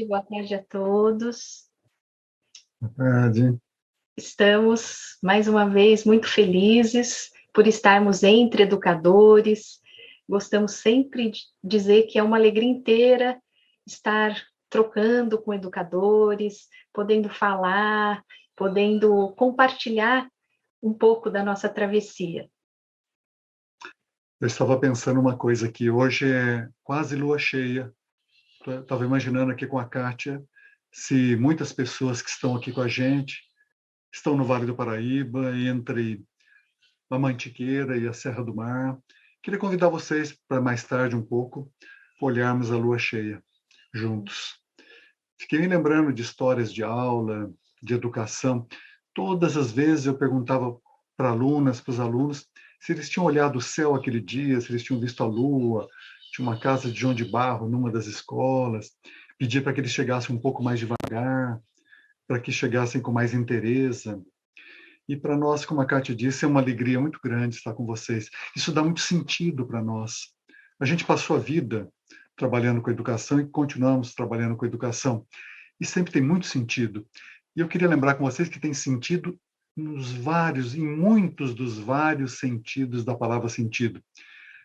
boa tarde a todos. Boa tarde. Estamos, mais uma vez, muito felizes por estarmos entre educadores. Gostamos sempre de dizer que é uma alegria inteira estar trocando com educadores, podendo falar, podendo compartilhar um pouco da nossa travessia. Eu estava pensando uma coisa aqui, hoje é quase lua cheia. Estava imaginando aqui com a Kátia, se muitas pessoas que estão aqui com a gente estão no Vale do Paraíba, entre a Mantiqueira e a Serra do Mar. Queria convidar vocês para mais tarde um pouco olharmos a lua cheia juntos. Fiquei me lembrando de histórias de aula, de educação. Todas as vezes eu perguntava para alunas, para os alunos, se eles tinham olhado o céu aquele dia, se eles tinham visto a lua. Tinha uma casa de João de Barro numa das escolas. Pedia para que eles chegassem um pouco mais devagar, para que chegassem com mais interesse. E para nós, como a Kátia disse, é uma alegria muito grande estar com vocês. Isso dá muito sentido para nós. A gente passou a vida trabalhando com educação e continuamos trabalhando com educação. E sempre tem muito sentido. E eu queria lembrar com vocês que tem sentido em muitos dos vários sentidos da palavra sentido.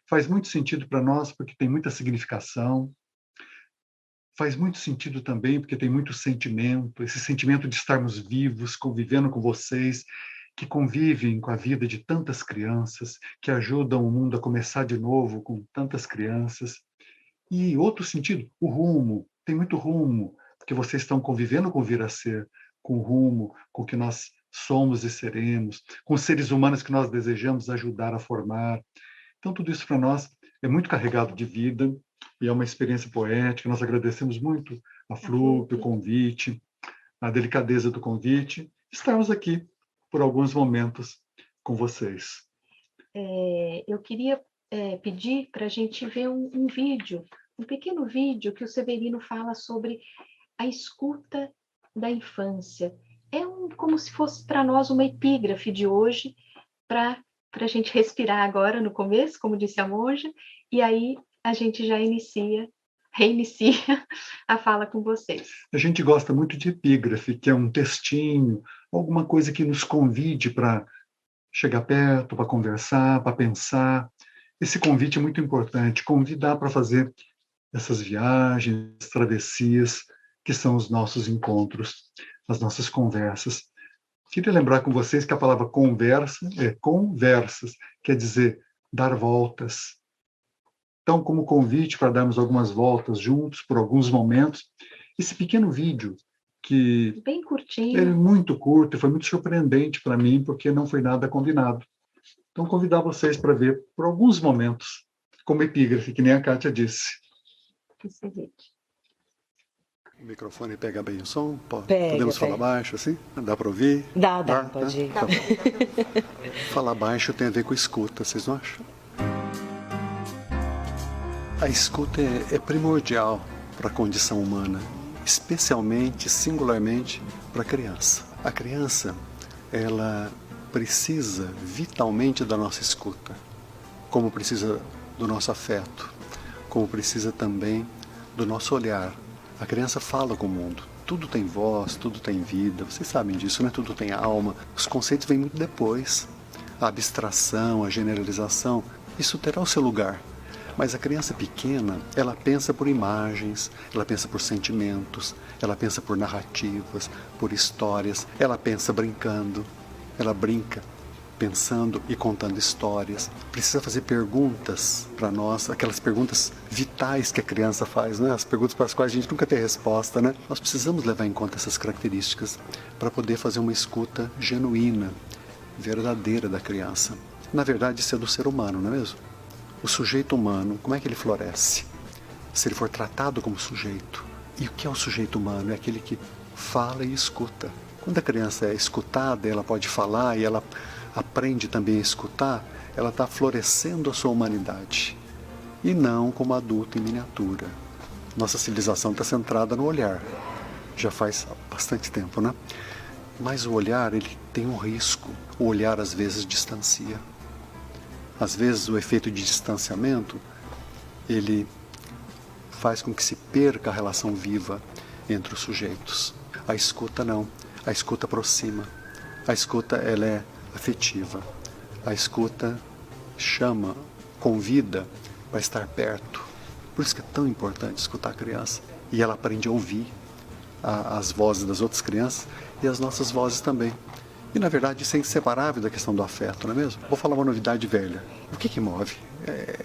Faz muito sentido para nós porque tem muita significação. Faz muito sentido também porque tem muito sentimento, esse sentimento de estarmos vivos, convivendo com vocês, que convivem com a vida de tantas crianças, que ajudam o mundo a começar de novo com tantas crianças. E outro sentido, o rumo. Tem muito rumo, porque vocês estão convivendo com o vir a ser, com o rumo, com o que nós somos e seremos, com os seres humanos que nós desejamos ajudar a formar. Então, tudo isso para nós é muito carregado de vida e é uma experiência poética. Nós agradecemos muito a Flup, o convite, a delicadeza do convite. Estamos aqui por alguns momentos com vocês. Eu queria pedir para a gente ver um vídeo, um pequeno vídeo que o Severino fala sobre a escuta da infância. Como se fosse para nós uma epígrafe de hoje, para a gente respirar agora no começo, como disse a monja, e aí a gente já reinicia a fala com vocês. A gente gosta muito de epígrafe, que é um textinho, alguma coisa que nos convide para chegar perto, para conversar, para pensar. Esse convite é muito importante, convidar para fazer essas viagens, travessias, que são os nossos encontros, as nossas conversas. Queria lembrar com vocês que a palavra conversa é conversas, quer dizer dar voltas. Então, como convite para darmos algumas voltas juntos por alguns momentos, esse pequeno vídeo, que bem curtinho, é muito curto e foi muito surpreendente para mim, porque não foi nada combinado. Então, convidar vocês para ver por alguns momentos, como epígrafe, que nem a Kátia disse. Esse vídeo. O microfone pega bem o som? Podemos falar baixo, assim? Dá para ouvir? Dá, pode ir. Tá. Falar baixo tem a ver com escuta, vocês não acham? A escuta é primordial para a condição humana, especialmente, singularmente, para a criança. A criança, ela precisa vitalmente da nossa escuta, como precisa do nosso afeto, como precisa também do nosso olhar. A criança fala com o mundo. Tudo tem voz, tudo tem vida. Vocês sabem disso, né? Tudo tem alma. Os conceitos vêm muito depois. A abstração, a generalização, isso terá o seu lugar. Mas a criança pequena, ela pensa por imagens, ela pensa por sentimentos, ela pensa por narrativas, por histórias. Ela pensa brincando, ela brinca pensando e contando histórias. Precisa fazer perguntas para nós, aquelas perguntas vitais que a criança faz, né? As perguntas para as quais a gente nunca tem resposta, né? Nós precisamos levar em conta essas características para poder fazer uma escuta genuína, verdadeira da criança. Na verdade, isso é do ser humano, não é mesmo? O sujeito humano, como é que ele floresce? Se ele for tratado como sujeito. E o que é o sujeito humano? É aquele que fala e escuta. Quando a criança é escutada, ela pode falar e ela aprende também a escutar, ela está florescendo a sua humanidade. E não como adulto em miniatura. Nossa civilização está centrada no olhar. Já faz bastante tempo, né? Mas o olhar, ele tem um risco. O olhar, às vezes, distancia. Às vezes, o efeito de distanciamento, ele faz com que se perca a relação viva entre os sujeitos. A escuta não. A escuta aproxima. A escuta, ela é afetiva. A escuta chama, convida para estar perto. Por isso que é tão importante escutar a criança. E ela aprende a ouvir as vozes das outras crianças e as nossas vozes também. E, na verdade, isso é inseparável da questão do afeto, não é mesmo? Vou falar uma novidade velha. O que move?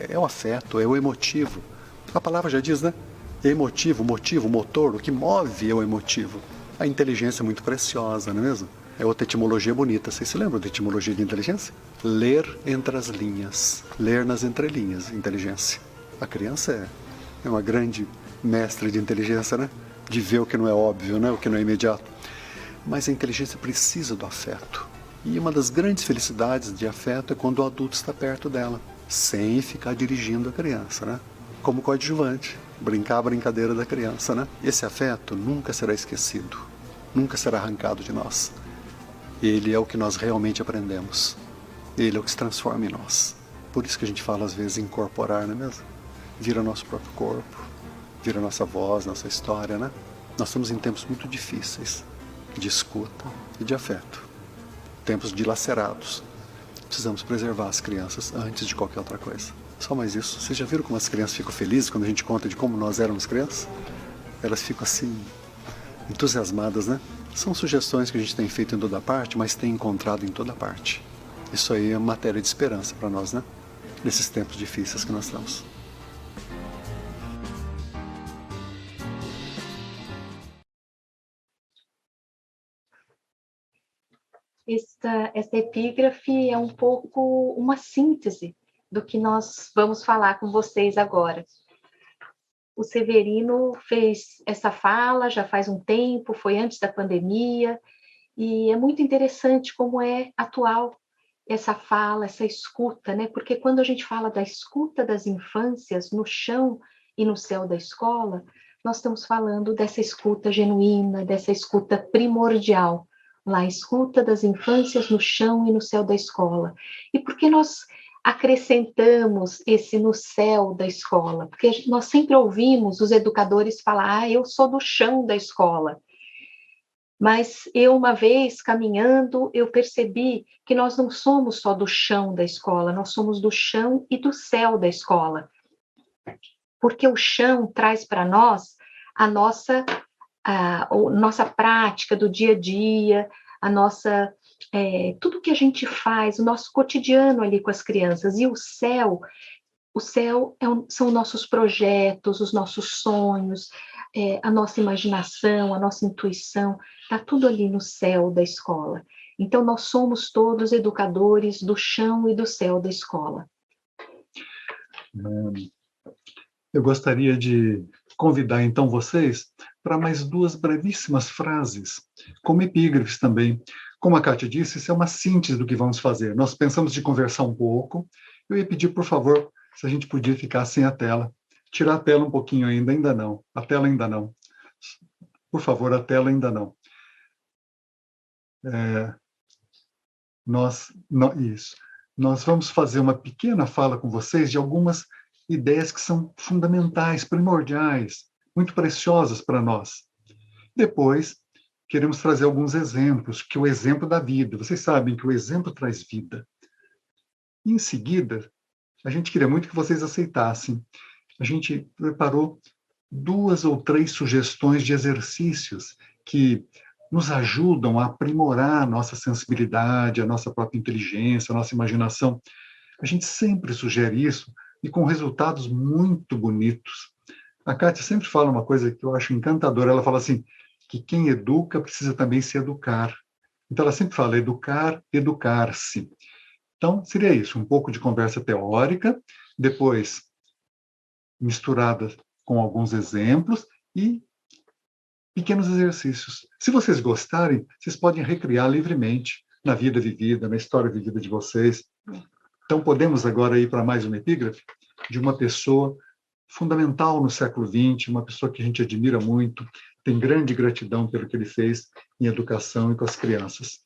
É o afeto, é o emotivo. A palavra já diz, né? É emotivo, motivo, motor. O que move é o emotivo. A inteligência é muito preciosa, não é mesmo? É outra etimologia bonita. Vocês se lembram da etimologia de inteligência? Ler entre as linhas. Ler nas entrelinhas, inteligência. A criança é uma grande mestra de inteligência, né? De ver o que não é óbvio, né? O que não é imediato. Mas a inteligência precisa do afeto. E uma das grandes felicidades de afeto é quando o adulto está perto dela, sem ficar dirigindo a criança, né? Como coadjuvante, brincar a brincadeira da criança, né? Esse afeto nunca será esquecido, nunca será arrancado de nós. Ele é o que nós realmente aprendemos. Ele é o que se transforma em nós. Por isso que a gente fala às vezes incorporar, não é mesmo? Vira nosso próprio corpo, vira nossa voz, nossa história, né? Nós estamos em tempos muito difíceis de escuta e de afeto. Tempos dilacerados. Precisamos preservar as crianças antes de qualquer outra coisa. Só mais isso. Vocês já viram como as crianças ficam felizes quando a gente conta de como nós éramos crianças? Elas ficam assim, entusiasmadas, né? São sugestões que a gente tem feito em toda parte, mas tem encontrado em toda parte. Isso aí é matéria de esperança para nós, né? Nesses tempos difíceis que nós estamos. Esta epígrafe é um pouco uma síntese do que nós vamos falar com vocês agora. O Severino fez essa fala já faz um tempo, foi antes da pandemia, e é muito interessante como é atual essa fala, essa escuta, né? Porque quando a gente fala da escuta das infâncias no chão e no céu da escola, nós estamos falando dessa escuta genuína, dessa escuta primordial, lá, a escuta das infâncias no chão e no céu da escola. E por que nós acrescentamos esse no céu da escola? Porque nós sempre ouvimos os educadores falar, eu sou do chão da escola. Mas eu, uma vez, caminhando, eu percebi que nós não somos só do chão da escola, nós somos do chão e do céu da escola. Porque o chão traz para nós a nossa prática do dia a dia, tudo que a gente faz, o nosso cotidiano ali com as crianças. E o céu são nossos projetos, os nossos sonhos, a nossa imaginação, a nossa intuição, está tudo ali no céu da escola. Então, nós somos todos educadores do chão e do céu da escola. Eu gostaria de convidar, então, vocês para mais duas brevíssimas frases, como epígrafes também. Como a Kátia disse, isso é uma síntese do que vamos fazer. Nós pensamos de conversar um pouco. Eu ia pedir, por favor, se a gente podia ficar sem a tela. Tirar a tela um pouquinho ainda não. A tela ainda não. Por favor, a tela ainda não. Isso. Nós vamos fazer uma pequena fala com vocês de algumas ideias que são fundamentais, primordiais, muito preciosas para nós. Depois, queremos trazer alguns exemplos, que é o exemplo da vida. Vocês sabem que o exemplo traz vida. E, em seguida, a gente queria muito que vocês aceitassem. A gente preparou 2 ou 3 sugestões de exercícios que nos ajudam a aprimorar a nossa sensibilidade, a nossa própria inteligência, a nossa imaginação. A gente sempre sugere isso e com resultados muito bonitos. A Kátia sempre fala uma coisa que eu acho encantadora. Ela fala assim, que quem educa precisa também se educar. Então, ela sempre fala educar, educar-se. Então, seria isso, um pouco de conversa teórica, depois misturada com alguns exemplos e pequenos exercícios. Se vocês gostarem, vocês podem recriar livremente na vida vivida, na história vivida de vocês. Então, podemos agora ir para mais uma epígrafe de uma pessoa fundamental no século XX, uma pessoa que a gente admira muito, tem grande gratidão pelo que ele fez em educação e com as crianças.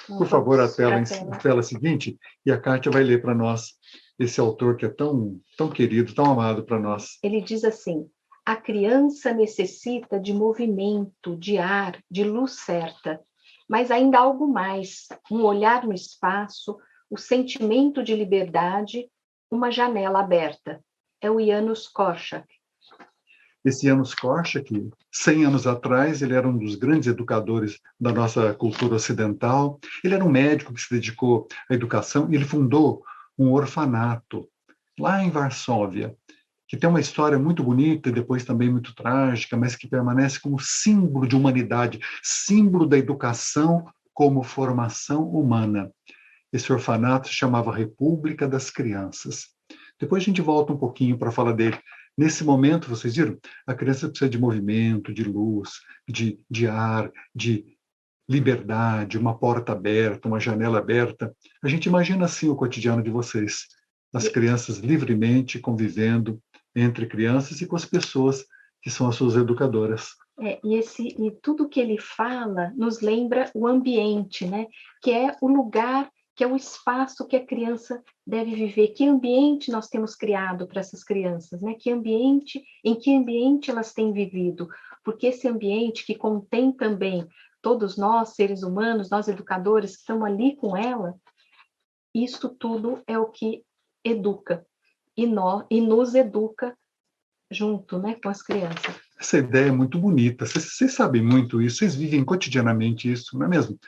Por favor, a tela seguinte, e a Kátia vai ler para nós esse autor que é tão querido, tão amado para nós. Ele diz assim, A criança necessita de movimento, de ar, de luz certa, mas ainda há algo mais, um olhar no espaço, o sentimento de liberdade, uma janela aberta. É o Janusz Korczak. Esse Janusz Korczak, 100 anos atrás, ele era um dos grandes educadores da nossa cultura ocidental. Ele era um médico que se dedicou à educação e ele fundou um orfanato lá em Varsóvia, que tem uma história muito bonita e depois também muito trágica, mas que permanece como símbolo de humanidade, símbolo da educação como formação humana. Esse orfanato se chamava República das Crianças. Depois a gente volta um pouquinho para falar dele. Nesse momento, vocês viram? A criança precisa de movimento, de luz, de ar, de liberdade, uma porta aberta, uma janela aberta. A gente imagina assim o cotidiano de vocês. As crianças livremente convivendo entre crianças e com as pessoas que são as suas educadoras. E tudo que ele fala nos lembra o ambiente, né? Que é o lugar, que é o espaço que a criança deve viver. Que ambiente nós temos criado para essas crianças, né? Em que ambiente elas têm vivido? Porque esse ambiente que contém também todos nós, seres humanos, nós educadores que estamos ali com ela, isso tudo é o que educa e nos educa junto, né, com as crianças. Essa ideia é muito bonita. Vocês sabem muito isso, vocês vivem cotidianamente isso, não é mesmo?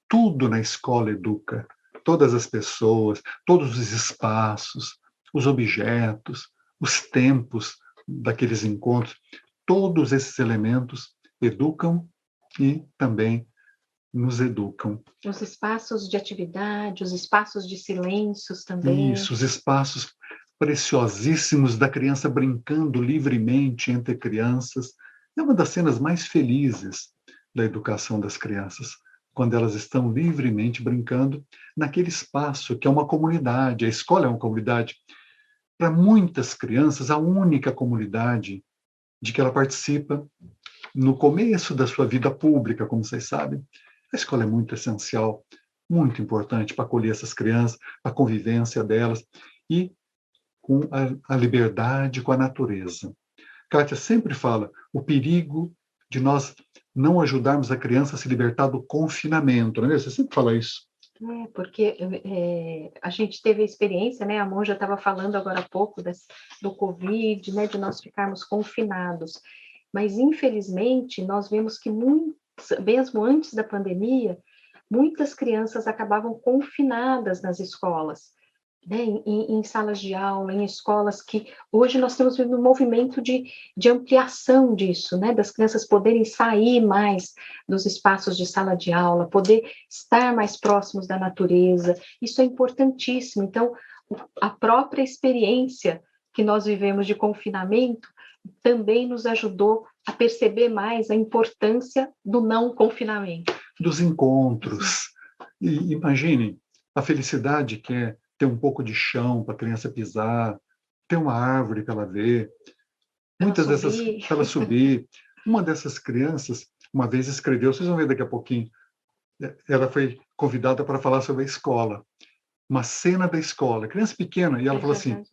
Tudo na escola educa. Todas as pessoas, todos os espaços, os objetos, os tempos daqueles encontros, todos esses elementos educam e também nos educam. Os espaços de atividade, os espaços de silêncios também. Isso, os espaços preciosíssimos da criança brincando livremente entre crianças. É uma das cenas mais felizes da educação das crianças, quando elas estão livremente brincando naquele espaço que é uma comunidade. A escola é uma comunidade. Para muitas crianças, a única comunidade de que ela participa no começo da sua vida pública, como vocês sabem. A escola é muito essencial, muito importante para acolher essas crianças, a convivência delas e com a liberdade com a natureza. Kátia sempre fala o perigo de nós não ajudarmos a criança a se libertar do confinamento, não é mesmo? Você sempre fala isso. Porque a gente teve a experiência, né? A Monja estava falando agora há pouco do Covid, né? De nós ficarmos confinados. Mas, infelizmente, nós vemos que, mesmo antes da pandemia, muitas crianças acabavam confinadas nas escolas, né? Em salas de aula, em escolas que hoje nós temos um movimento de ampliação disso, né? Das crianças poderem sair mais dos espaços de sala de aula, poder estar mais próximos da natureza. Isso é importantíssimo. Então, a própria experiência que nós vivemos de confinamento também nos ajudou a perceber mais a importância do não confinamento. Dos encontros. E imagine a felicidade que é ter um pouco de chão para a criança pisar, ter uma árvore para ela ver, muitas dessas para ela subir. Uma dessas crianças, uma vez escreveu, vocês vão ver daqui a pouquinho, ela foi convidada para falar sobre a escola, uma cena da escola, criança pequena, e ela falou assim,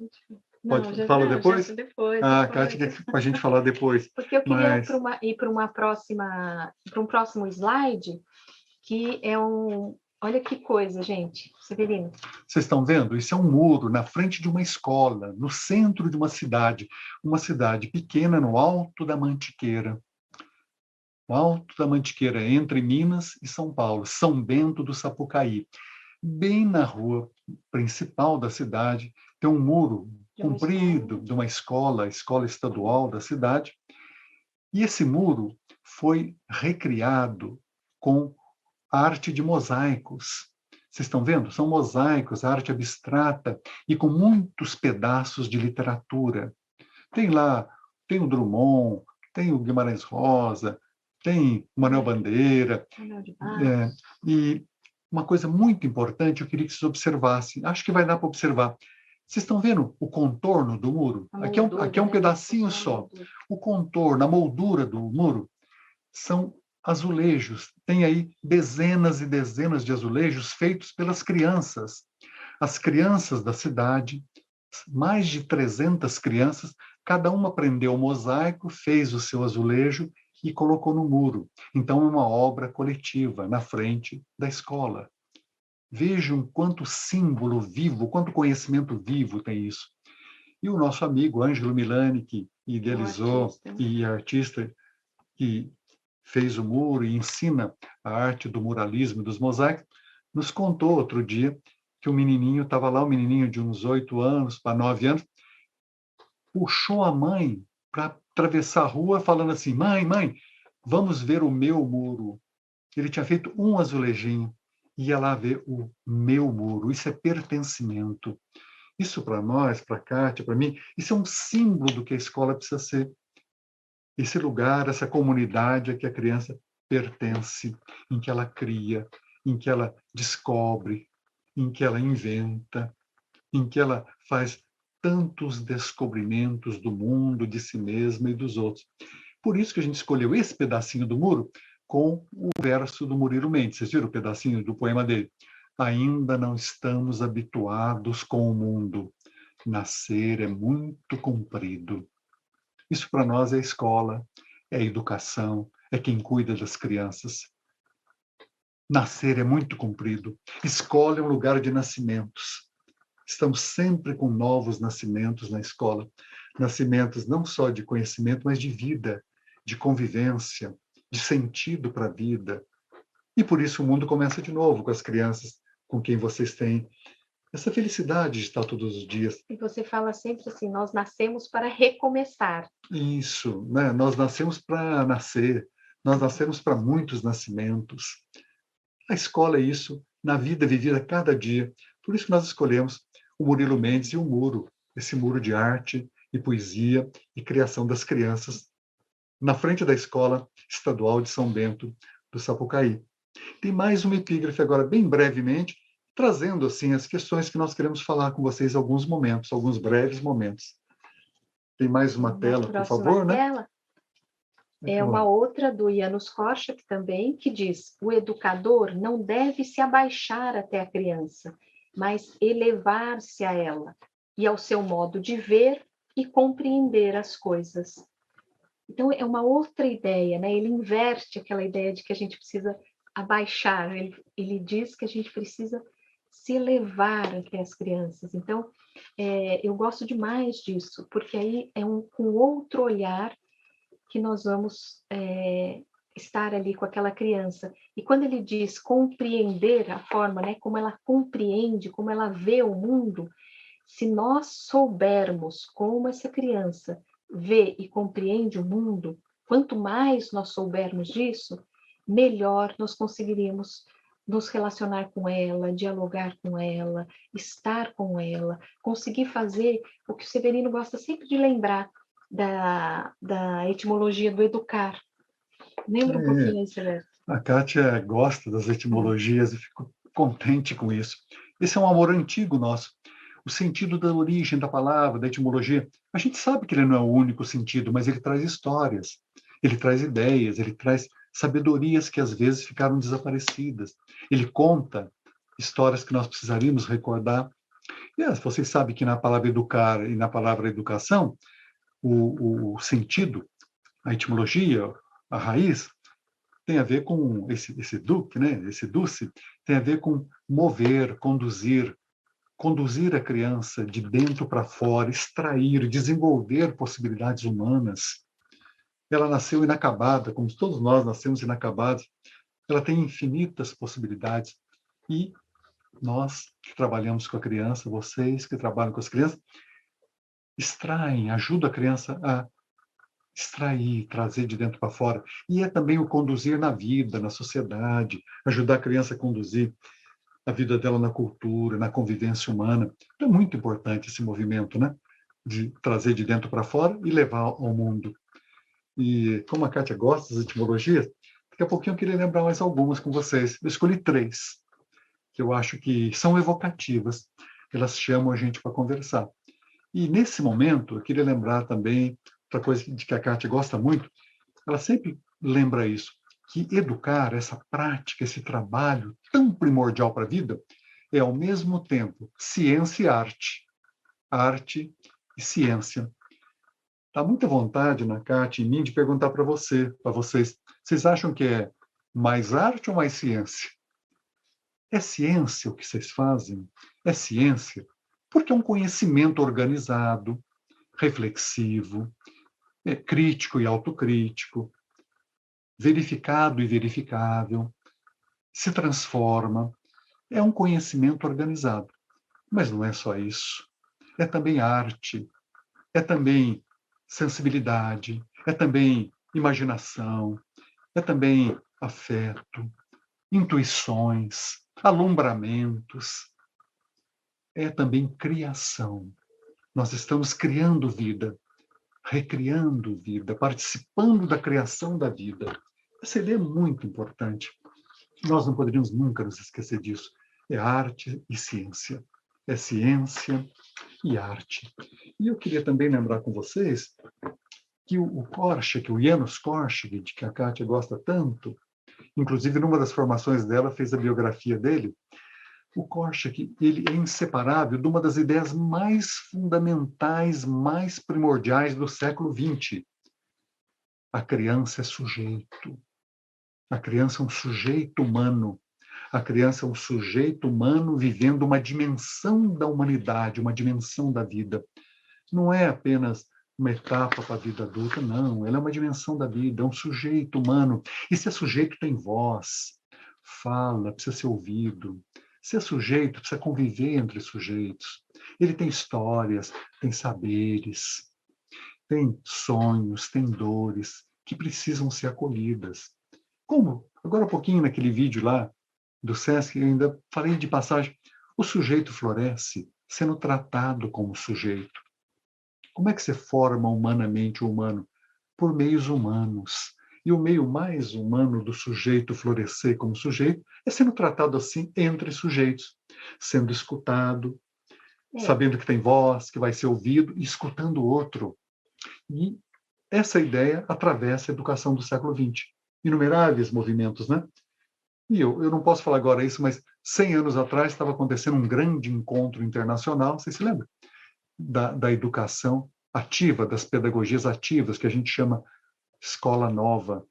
fala depois? Kátia, quer para a gente falar depois. Porque eu queria ir para um próximo slide, que é olha que coisa, gente, Severino. Vocês estão vendo? Isso é um muro na frente de uma escola, no centro de uma cidade pequena no Alto da Mantiqueira. O Alto da Mantiqueira, entre Minas e São Paulo, São Bento do Sapucaí. Bem na rua principal da cidade, tem um muro comprido de uma escola, a escola estadual da cidade, e esse muro foi recriado com arte de mosaicos. Vocês estão vendo? São mosaicos, arte abstrata e com muitos pedaços de literatura. Tem o Drummond, tem o Guimarães Rosa, tem o Manuel Bandeira. E uma coisa muito importante, eu queria que vocês observassem. Acho que vai dar para observar. Vocês estão vendo o contorno do muro? Aqui é um pedacinho só. O contorno, a moldura do muro, são azulejos. Tem aí dezenas e dezenas de azulejos feitos pelas crianças. As crianças da cidade, mais de 300 crianças, Cada uma prendeu o mosaico, fez o seu azulejo e colocou no muro. Então, é uma obra coletiva, na frente da escola. Vejam quanto símbolo vivo, quanto conhecimento vivo tem isso. E o nosso amigo Ângelo Milani, que idealizou e artista que fez o muro e ensina a arte do muralismo e dos mosaicos, nos contou outro dia que o menininho estava lá, um menininho de uns 8 anos para 9 anos, puxou a mãe para atravessar a rua falando assim, mãe, vamos ver o meu muro. Ele tinha feito um azulejinho, ia lá ver o meu muro. Isso é pertencimento. Isso para nós, para a Kátia, para mim, isso é um símbolo do que a escola precisa ser. Esse lugar, essa comunidade a que a criança pertence, em que ela cria, em que ela descobre, em que ela inventa, em que ela faz tantos descobrimentos do mundo, de si mesma e dos outros. Por isso que a gente escolheu esse pedacinho do muro com o verso do Murilo Mendes. Vocês viram o pedacinho do poema dele? Ainda não estamos habituados com o mundo. Nascer é muito comprido. Isso para nós é escola, é educação, é quem cuida das crianças. Nascer é muito comprido. Escola é um lugar de nascimentos. Estamos sempre com novos nascimentos na escola. Nascimentos não só de conhecimento, mas de vida, de convivência, de sentido para a vida. E por isso o mundo começa de novo com as crianças com quem vocês têm essa felicidade de estar todos os dias. E você fala sempre assim, nós nascemos para recomeçar. Isso, né? Nós nascemos para nascer, nós nascemos para muitos nascimentos. A escola é isso, na vida vivida cada dia. Por isso que nós escolhemos o Murilo Mendes e o muro, esse muro de arte e poesia e criação das crianças, na frente da Escola Estadual de São Bento do Sapucaí. Tem mais uma epígrafe agora, bem brevemente, trazendo assim as questões que nós queremos falar com vocês em alguns momentos, alguns breves momentos. Tem mais uma tela, por favor, tela, né? É uma outra do Janusz Korczak também, que diz: o educador não deve se abaixar até a criança, mas elevar-se a ela e ao seu modo de ver e compreender as coisas. Então, é uma outra ideia, né? Ele inverte aquela ideia de que a gente precisa abaixar, ele diz que a gente precisa se elevar até as crianças. Então, eu gosto demais disso, porque aí é com outro olhar que nós vamos estar ali com aquela criança. E quando ele diz compreender a forma, né, como ela compreende, como ela vê o mundo, se nós soubermos como essa criança vê e compreende o mundo, quanto mais nós soubermos disso, melhor nós conseguiríamos nos relacionar com ela, dialogar com ela, estar com ela, conseguir fazer o que o Severino gosta sempre de lembrar da etimologia do educar. Lembra um pouquinho aí, Severo? A Kátia gosta das etimologias e fico contente com isso. Esse é um amor antigo nosso. O sentido da origem da palavra, da etimologia, a gente sabe que ele não é o único sentido, mas ele traz histórias, ele traz ideias, ele traz sabedorias que às vezes ficaram desaparecidas. Ele conta histórias que nós precisaríamos recordar. E vocês sabem que na palavra educar e na palavra educação, o sentido, a etimologia, a raiz, tem a ver com esse duque, né? Esse duce, tem a ver com mover, conduzir a criança de dentro para fora, extrair, desenvolver possibilidades humanas. Ela nasceu inacabada, como todos nós nascemos inacabados. Ela tem infinitas possibilidades. E nós que trabalhamos com a criança, vocês que trabalham com as crianças, extraem, ajudam a criança a extrair, trazer de dentro para fora. E é também o conduzir na vida, na sociedade, ajudar a criança a conduzir a vida dela na cultura, na convivência humana. Então, é muito importante esse movimento, né? De trazer de dentro para fora e levar ao mundo. E como a Kátia gosta das etimologias, daqui a pouquinho eu queria lembrar mais algumas com vocês. Eu escolhi 3, que eu acho que são evocativas. Elas chamam a gente para conversar. E nesse momento, eu queria lembrar também outra coisa de que a Kátia gosta muito, ela sempre lembra isso, que educar, essa prática, esse trabalho tão primordial para a vida, é ao mesmo tempo ciência e arte. Arte e ciência. Dá muita vontade na Kátia e em mim de perguntar para vocês, vocês acham que é mais arte ou mais ciência? É ciência o que vocês fazem? É ciência? Porque é um conhecimento organizado, reflexivo, crítico e autocrítico, verificado e verificável, se transforma. É um conhecimento organizado. Mas não é só isso. É também arte, é também sensibilidade, é também imaginação, é também afeto, intuições, alumbramentos, é também criação. Nós estamos criando vida, recriando vida, participando da criação da vida. Essa ideia é muito importante. Nós não poderíamos nunca nos esquecer disso. É arte e ciência. É ciência e arte. E eu queria também lembrar com vocês que o Korchak, o Janusz Korczak, de que a Kátia gosta tanto, inclusive numa das formações dela fez a biografia dele, o Korchak, ele é inseparável de uma das ideias mais fundamentais, mais primordiais do século XX. A criança é sujeito. A criança é um sujeito humano. A criança é um sujeito humano vivendo uma dimensão da humanidade, uma dimensão da vida. Não é apenas uma etapa para a vida adulta, não. Ela é uma dimensão da vida, é um sujeito humano. E se é sujeito, tem voz, fala, precisa ser ouvido. Se é sujeito, precisa conviver entre sujeitos. Ele tem histórias, tem saberes, tem sonhos, tem dores que precisam ser acolhidas. Como? Agora há pouquinho naquele vídeo lá do Sesc, eu ainda falei de passagem. O sujeito floresce sendo tratado como sujeito. Como é que se forma humanamente o humano? Por meios humanos. E o meio mais humano do sujeito florescer como sujeito é sendo tratado assim entre sujeitos, sendo escutado, sabendo que tem voz, que vai ser ouvido, e escutando o outro. E essa ideia atravessa a educação do século XX. Inumeráveis movimentos, né? E eu não posso falar agora isso, mas 100 anos atrás estava acontecendo um grande encontro internacional, você se lembra? Da educação ativa, das pedagogias ativas, que a gente chama Escola Nova.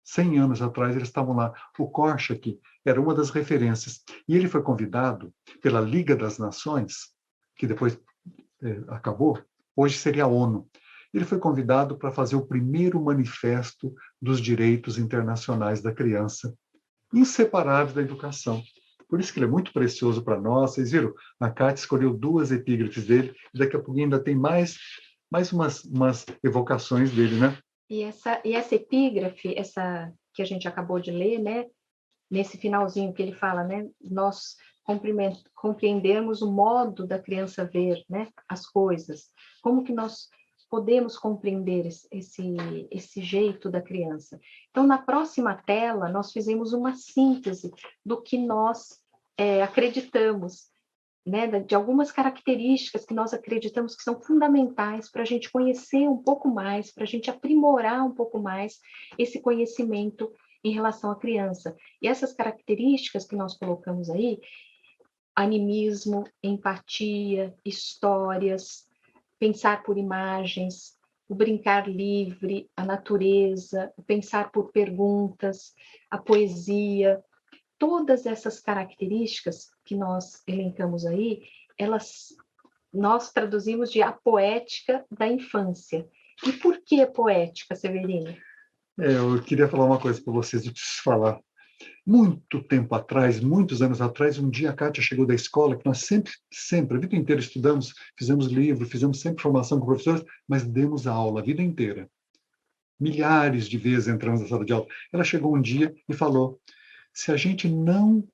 100 anos atrás eles estavam lá. O Korchak era uma das referências. E ele foi convidado pela Liga das Nações, que depois acabou, hoje seria a ONU. Ele foi convidado para fazer o primeiro manifesto dos direitos internacionais da criança, inseparável da educação. Por isso que ele é muito precioso para nós. Vocês viram? A Kátia escolheu 2 epígrafes dele, e daqui a pouquinho ainda tem mais umas evocações dele, né? E essa epígrafe, essa que a gente acabou de ler, né? Nesse finalzinho que ele fala, né? Nós compreendemos o modo da criança ver, né? As coisas. Como que nós podemos compreender esse jeito da criança? Então, na próxima tela, nós fizemos uma síntese do que nós acreditamos, né, de algumas características que nós acreditamos que são fundamentais para a gente conhecer um pouco mais, para a gente aprimorar um pouco mais esse conhecimento em relação à criança. E essas características que nós colocamos aí, animismo, empatia, histórias, pensar por imagens, o brincar livre, a natureza, o pensar por perguntas, a poesia, todas essas características que nós elencamos aí, nós traduzimos de a poética da infância. E por que poética, Severino? Eu queria falar uma coisa para vocês, eu preciso falar. Muito tempo atrás, muitos anos atrás, um dia a Kátia chegou da escola, que nós sempre, a vida inteira estudamos, fizemos livro, fizemos sempre formação com professores, mas demos aula a vida inteira. Milhares de vezes entramos na sala de aula. Ela chegou um dia e falou, se a gente não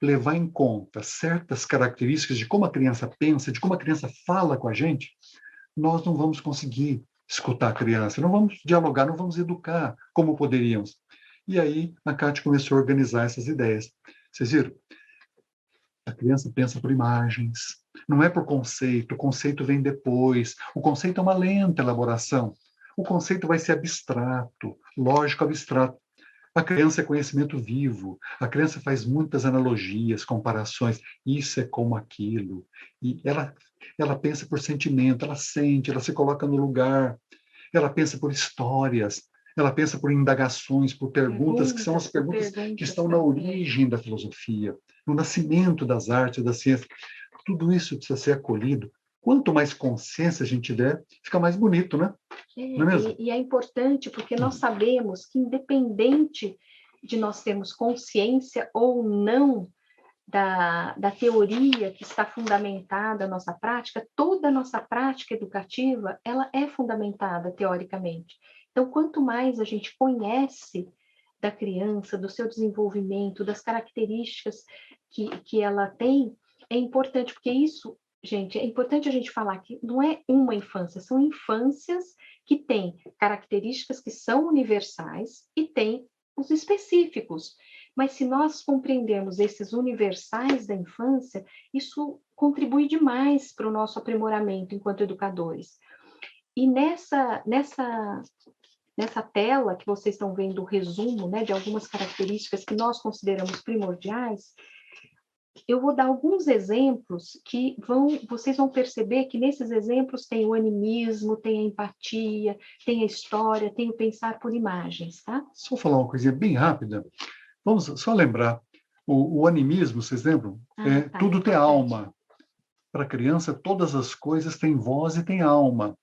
levar em conta certas características de como a criança pensa, de como a criança fala com a gente, nós não vamos conseguir escutar a criança, não vamos dialogar, não vamos educar como poderíamos. E aí a Kátia começou a organizar essas ideias. Vocês viram? A criança pensa por imagens, não é por conceito, o conceito vem depois. O conceito é uma lenta elaboração. O conceito vai ser abstrato, lógico abstrato. A criança é conhecimento vivo, a criança faz muitas analogias, comparações, isso é como aquilo. E ela pensa por sentimento, ela sente, ela se coloca no lugar. ela pensa por histórias, ela pensa por indagações, por perguntas, que são as perguntas que estão na origem da filosofia, no nascimento das artes, da ciência. Tudo isso precisa ser acolhido. Quanto mais consciência a gente tiver, fica mais bonito, né? Não é mesmo? E é importante porque nós sabemos que, independente de nós termos consciência ou não da teoria que está fundamentada a nossa prática, toda a nossa prática educativa, ela é fundamentada teoricamente. Então, quanto mais a gente conhece da criança, do seu desenvolvimento, das características que ela tem, é importante, porque isso, gente, é importante a gente falar que não é uma infância, são infâncias que têm características que são universais e têm os específicos. Mas se nós compreendermos esses universais da infância, isso contribui demais para o nosso aprimoramento enquanto educadores. E nessa tela que vocês estão vendo o resumo, né, de algumas características que nós consideramos primordiais, eu vou dar alguns exemplos que vocês vão perceber que nesses exemplos tem o animismo, tem a empatia, tem a história, tem o pensar por imagens, tá? Só falar uma coisinha bem rápida. Vamos só lembrar, o animismo, vocês lembram? Tudo tem alma. Para a criança, todas as coisas têm voz e têm alma.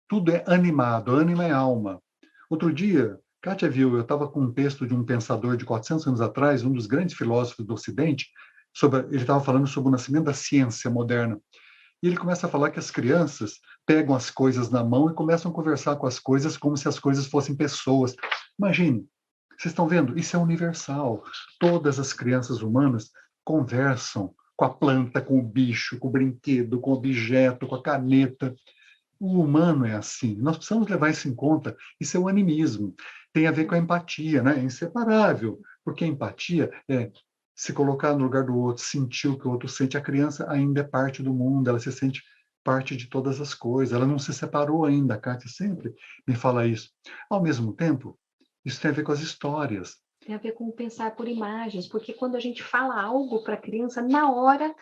Tudo é animado, ânima é alma. Outro dia, Kátia viu, eu estava com um texto de um pensador de 400 anos atrás, um dos grandes filósofos do Ocidente, ele estava falando sobre o nascimento da ciência moderna. E ele começa a falar que as crianças pegam as coisas na mão e começam a conversar com as coisas como se as coisas fossem pessoas. Imagine, vocês estão vendo? Isso é universal. Todas as crianças humanas conversam com a planta, com o bicho, com o brinquedo, com o objeto, com a caneta. O humano é assim. Nós precisamos levar isso em conta. Isso é o animismo. Tem a ver com a empatia, né? É inseparável. Porque a empatia é se colocar no lugar do outro, sentir o que o outro sente. A criança ainda é parte do mundo, ela se sente parte de todas as coisas. Ela não se separou ainda. A Kátia sempre me fala isso. Ao mesmo tempo, isso tem a ver com as histórias. Tem a ver com pensar por imagens, porque quando a gente fala algo para a criança, na hora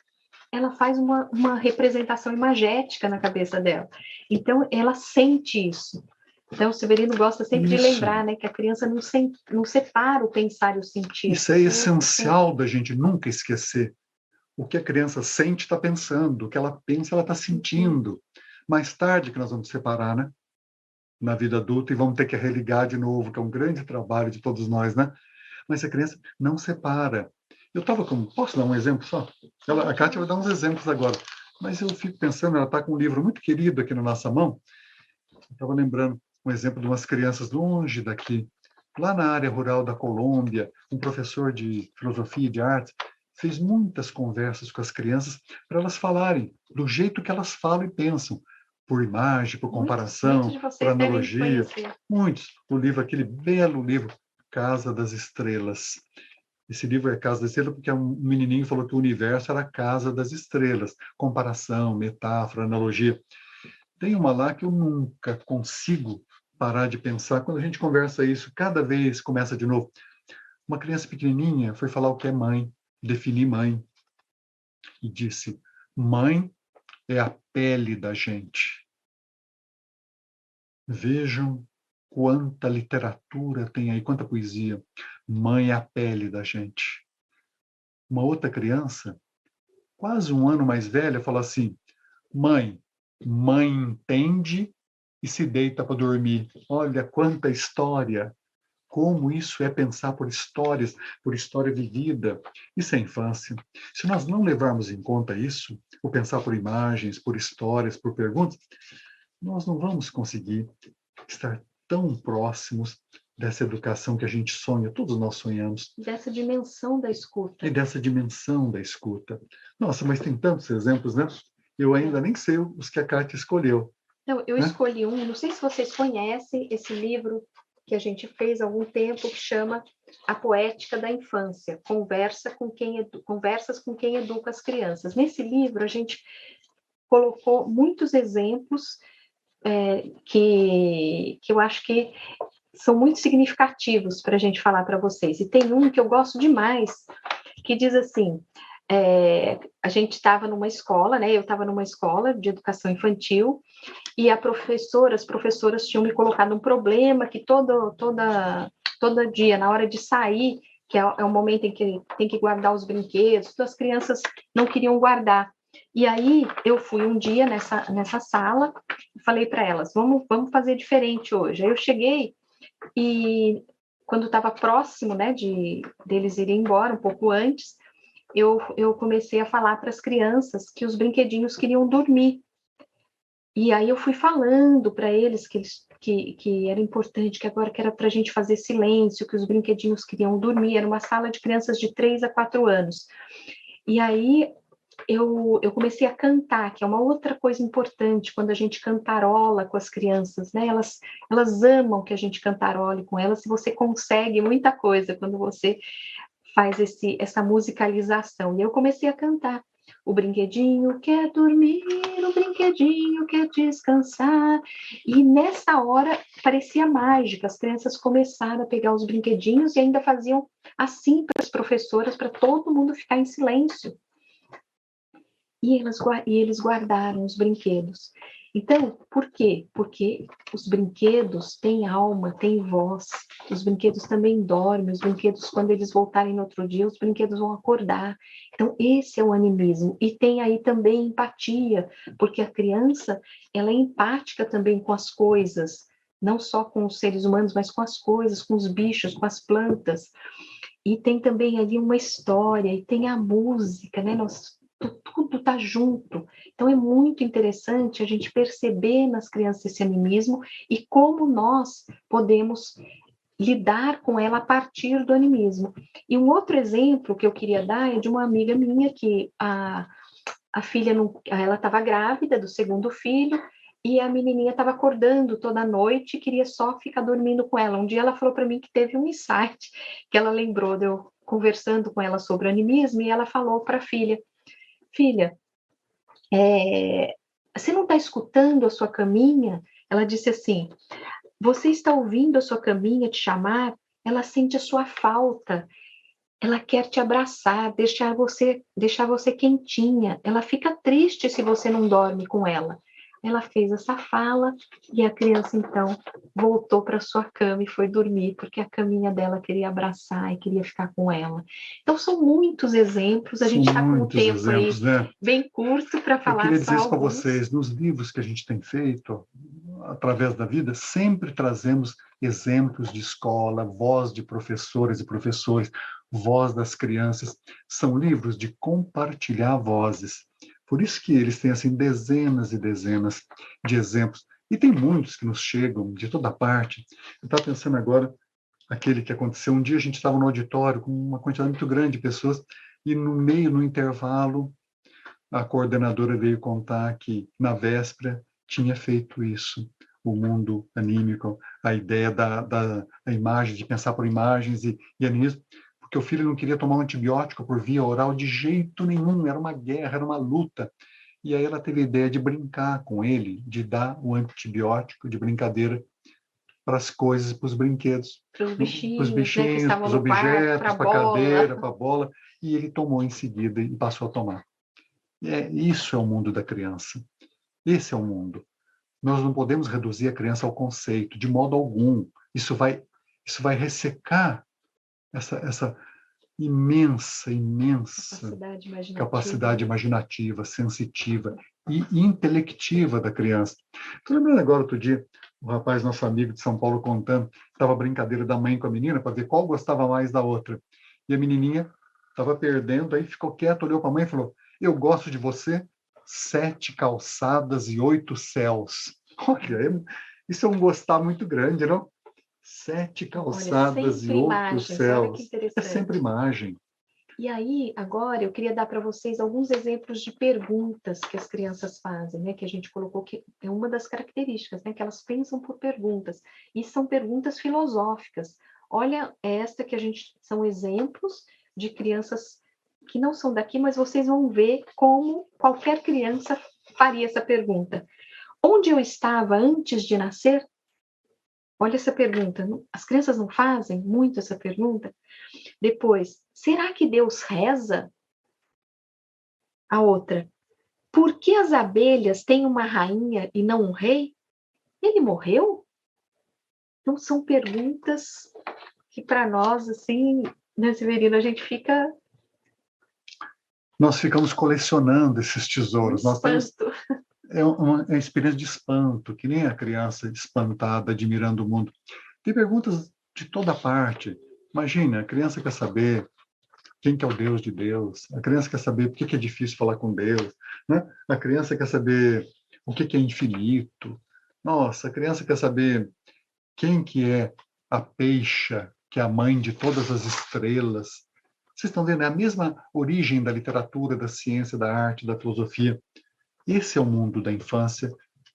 ela faz uma representação imagética na cabeça dela. Então, ela sente isso. Então, o Severino gosta sempre de lembrar, né, que a criança não separa o pensar e o sentir. Isso é essencial da gente nunca esquecer. O que a criança sente, está pensando. O que ela pensa, ela está sentindo. Mais tarde que nós vamos separar, né? Na vida adulta, e vamos ter que religar de novo, que é um grande trabalho de todos nós, né? Mas a criança não separa. Eu estava com... Posso dar um exemplo só? A Kátia vai dar uns exemplos agora. Mas eu fico pensando, ela está com um livro muito querido aqui na nossa mão. Estava lembrando um exemplo de umas crianças longe daqui, lá na área rural da Colômbia, um professor de filosofia e de arte fez muitas conversas com as crianças para elas falarem do jeito que elas falam e pensam, por imagem, por comparação, por analogia. Muitos. O livro, aquele belo livro, Casa das Estrelas. Esse livro é Casa das Estrelas porque um menininho falou que o universo era a Casa das Estrelas. Comparação, metáfora, analogia. Tem uma lá que eu nunca consigo parar de pensar. Quando a gente conversa isso, cada vez começa de novo. Uma criança pequenininha foi falar o que é mãe, definir mãe. E disse, mãe é a pele da gente. Vejam quanta literatura tem aí, quanta poesia. Mãe é a pele da gente. Uma outra criança, quase um ano mais velha, falou assim, mãe entende e se deita para dormir. Olha quanta história. Como isso é pensar por histórias, por história vivida. Isso é infância. Se nós não levarmos em conta isso, o pensar por imagens, por histórias, por perguntas, nós não vamos conseguir estar tão próximos dessa educação que a gente sonha, todos nós sonhamos. Dessa dimensão da escuta. E dessa dimensão da escuta. Nossa, mas tem tantos exemplos, né? Eu ainda nem sei os que a Kátia escolheu. Não, eu escolhi um, não sei se vocês conhecem esse livro que a gente fez há algum tempo, que chama A Poética da Infância, Conversas com quem educa as crianças. Nesse livro, a gente colocou muitos exemplos que eu acho que são muito significativos para a gente falar para vocês. E tem um que eu gosto demais, que diz assim, a gente estava numa escola, né? Eu estava numa escola de educação infantil, E as professoras tinham me colocado um problema que todo dia, na hora de sair, que é o momento em que tem que guardar os brinquedos, as crianças não queriam guardar. E aí eu fui um dia nessa sala e falei para elas, vamos fazer diferente hoje. Aí eu cheguei e quando estava próximo, né, deles irem embora, um pouco antes, eu comecei a falar para as crianças que os brinquedinhos queriam dormir. E aí eu fui falando para eles que era importante, que agora que era para a gente fazer silêncio, que os brinquedinhos queriam dormir. Era uma sala de crianças de 3 a 4 anos. E aí eu comecei a cantar, que é uma outra coisa importante quando a gente cantarola com as crianças, né? Elas amam que a gente cantarole com elas, e você consegue muita coisa quando você faz essa musicalização. E eu comecei a cantar. O brinquedinho quer dormir, o brinquedinho quer descansar. E nessa hora parecia mágica, as crianças começaram a pegar os brinquedinhos e ainda faziam assim para as professoras, para todo mundo ficar em silêncio. E eles guardaram os brinquedos. Então, por quê? Porque os brinquedos têm alma, têm voz. Os brinquedos também dormem. Os brinquedos, quando eles voltarem no outro dia, os brinquedos vão acordar. Então, esse é o animismo. E tem aí também empatia, porque a criança, ela é empática também com as coisas, não só com os seres humanos, mas com as coisas, com os bichos, com as plantas. E tem também ali uma história, e tem a música, né? Tudo está junto. Então, é muito interessante a gente perceber nas crianças esse animismo e como nós podemos lidar com ela a partir do animismo. E um outro exemplo que eu queria dar é de uma amiga minha que a filha, ela estava grávida do segundo filho, e a menininha estava acordando toda noite e queria só ficar dormindo com ela. Um dia ela falou para mim que teve um insight, que ela lembrou de eu conversando com ela sobre o animismo, e ela falou para a filha, você não está escutando a sua caminha? Ela disse assim, você está ouvindo a sua caminha te chamar? Ela sente a sua falta, ela quer te abraçar, deixar você quentinha, ela fica triste se você não dorme com ela. Ela fez essa fala e a criança, então, voltou para sua cama e foi dormir, porque a caminha dela queria abraçar e queria ficar com ela. Então, são muitos exemplos, a gente está com o tempo exemplos, aí, né? Bem curto para falar só. Eu queria dizer isso para vocês, nos livros que a gente tem feito, através da vida, sempre trazemos exemplos de escola, voz de professoras e professores, voz das crianças. São livros de compartilhar vozes. Por isso que eles têm assim dezenas e dezenas de exemplos. E tem muitos que nos chegam de toda parte. Eu estava pensando agora, aquele que aconteceu, um dia a gente estava no auditório com uma quantidade muito grande de pessoas e no intervalo, a coordenadora veio contar que na véspera tinha feito isso. O mundo anímico, a ideia da imagem, de pensar por imagens e animismo, porque o filho não queria tomar um antibiótico por via oral de jeito nenhum, era uma guerra, era uma luta. E aí ela teve a ideia de brincar com ele, de dar o antibiótico de brincadeira para as coisas, para os brinquedos. Para os bichinhos, né, para os objetos, para a cadeira, para a bola. E ele tomou em seguida e passou a tomar. Isso é o mundo da criança. Esse é o mundo. Nós não podemos reduzir a criança ao conceito, de modo algum. Isso vai ressecar essa imensa capacidade imaginativa, sensitiva e intelectiva da criança. Estou lembrando agora, outro dia, o rapaz, nosso amigo de São Paulo, contando, estava a brincadeira da mãe com a menina para ver qual gostava mais da outra. E a menininha estava perdendo, aí ficou quieta, olhou para a mãe e falou, eu gosto de você 7 calçadas e 8 céus. Olha, isso é um gostar muito grande, não? 7 calçadas e 8 céus. É sempre imagem. E aí, agora, eu queria dar para vocês alguns exemplos de perguntas que as crianças fazem, né? Que a gente colocou que é uma das características, né? Que elas pensam por perguntas. E são perguntas filosóficas. Olha esta que são exemplos de crianças que não são daqui, mas vocês vão ver como qualquer criança faria essa pergunta. Onde eu estava antes de nascer? Olha essa pergunta. As crianças não fazem muito essa pergunta? Depois, será que Deus reza? A outra, Por que as abelhas têm uma rainha e não um rei? Ele morreu? Então, são perguntas que para nós, assim, né, Severino, a gente fica... Nós ficamos colecionando esses tesouros. Nós temos uma experiência de espanto, que nem a criança espantada, admirando o mundo. Tem perguntas de toda parte. Imagina, a criança quer saber quem que é o Deus de Deus. A criança quer saber por que é difícil falar com Deus, né? A criança quer saber o que é infinito. Nossa, a criança quer saber quem que é a peixa, que é a mãe de todas as estrelas. Vocês estão vendo? É a mesma origem da literatura, da ciência, da arte, da filosofia. Esse é o mundo da infância,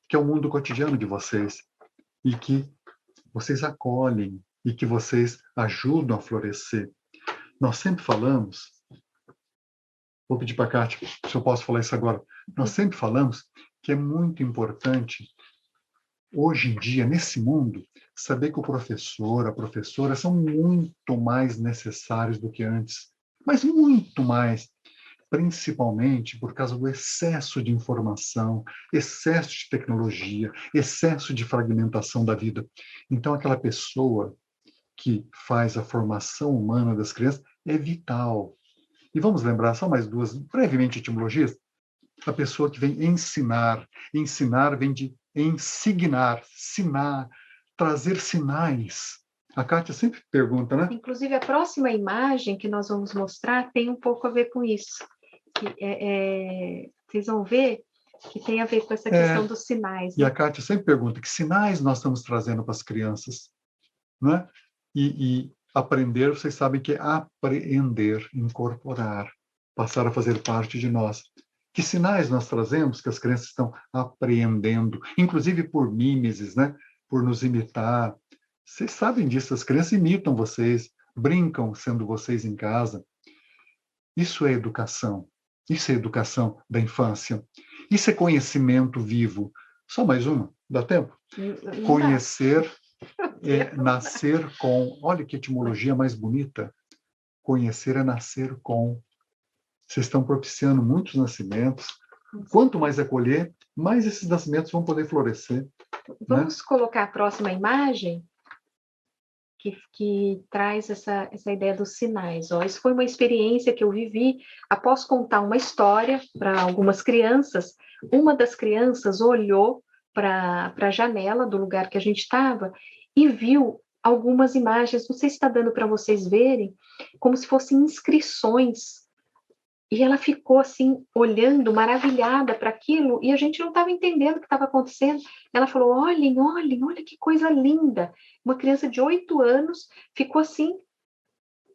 que é o mundo cotidiano de vocês, e que vocês acolhem, e que vocês ajudam a florescer. Nós sempre falamos, vou pedir para a Kátia se eu posso falar isso agora, nós sempre falamos que é muito importante, hoje em dia, nesse mundo, saber que o professor, a professora são muito mais necessários do que antes, mas muito mais, principalmente por causa do excesso de informação, excesso de tecnologia, excesso de fragmentação da vida. Então, aquela pessoa que faz a formação humana das crianças é vital. E vamos lembrar só mais duas, brevemente, etimologias. A pessoa que vem ensinar. Ensinar vem de ensignar, sinar, trazer sinais. A Kátia sempre pergunta, né? Inclusive, a próxima imagem que nós vamos mostrar tem um pouco a ver com isso. Vocês vão ver que tem a ver com essa questão dos sinais. Né? E a Kátia sempre pergunta que sinais nós estamos trazendo para as crianças, né? E aprender, vocês sabem que é apreender, incorporar, passar a fazer parte de nós. Que sinais nós trazemos que as crianças estão apreendendo, inclusive por mimeses, né? Por nos imitar. Vocês sabem disso, as crianças imitam vocês, brincam sendo vocês em casa. Isso é educação. Isso é educação da infância. Isso é conhecimento vivo. Só mais uma, dá tempo? Não Conhecer é nascer com. Olha que etimologia mais bonita. Conhecer é nascer com. Vocês estão propiciando muitos nascimentos. Quanto mais acolher, mais esses nascimentos vão poder florescer. Vamos colocar a próxima imagem que traz essa ideia dos sinais. Isso foi uma experiência que eu vivi após contar uma história para algumas crianças. Uma das crianças olhou para a janela do lugar que a gente estava e viu algumas imagens, não sei se está dando para vocês verem, como se fossem inscrições. E ela ficou assim, olhando, maravilhada para aquilo, e a gente não estava entendendo o que estava acontecendo. Ela falou, olhem, olhem, olha que coisa linda. Uma criança de 8 anos ficou assim,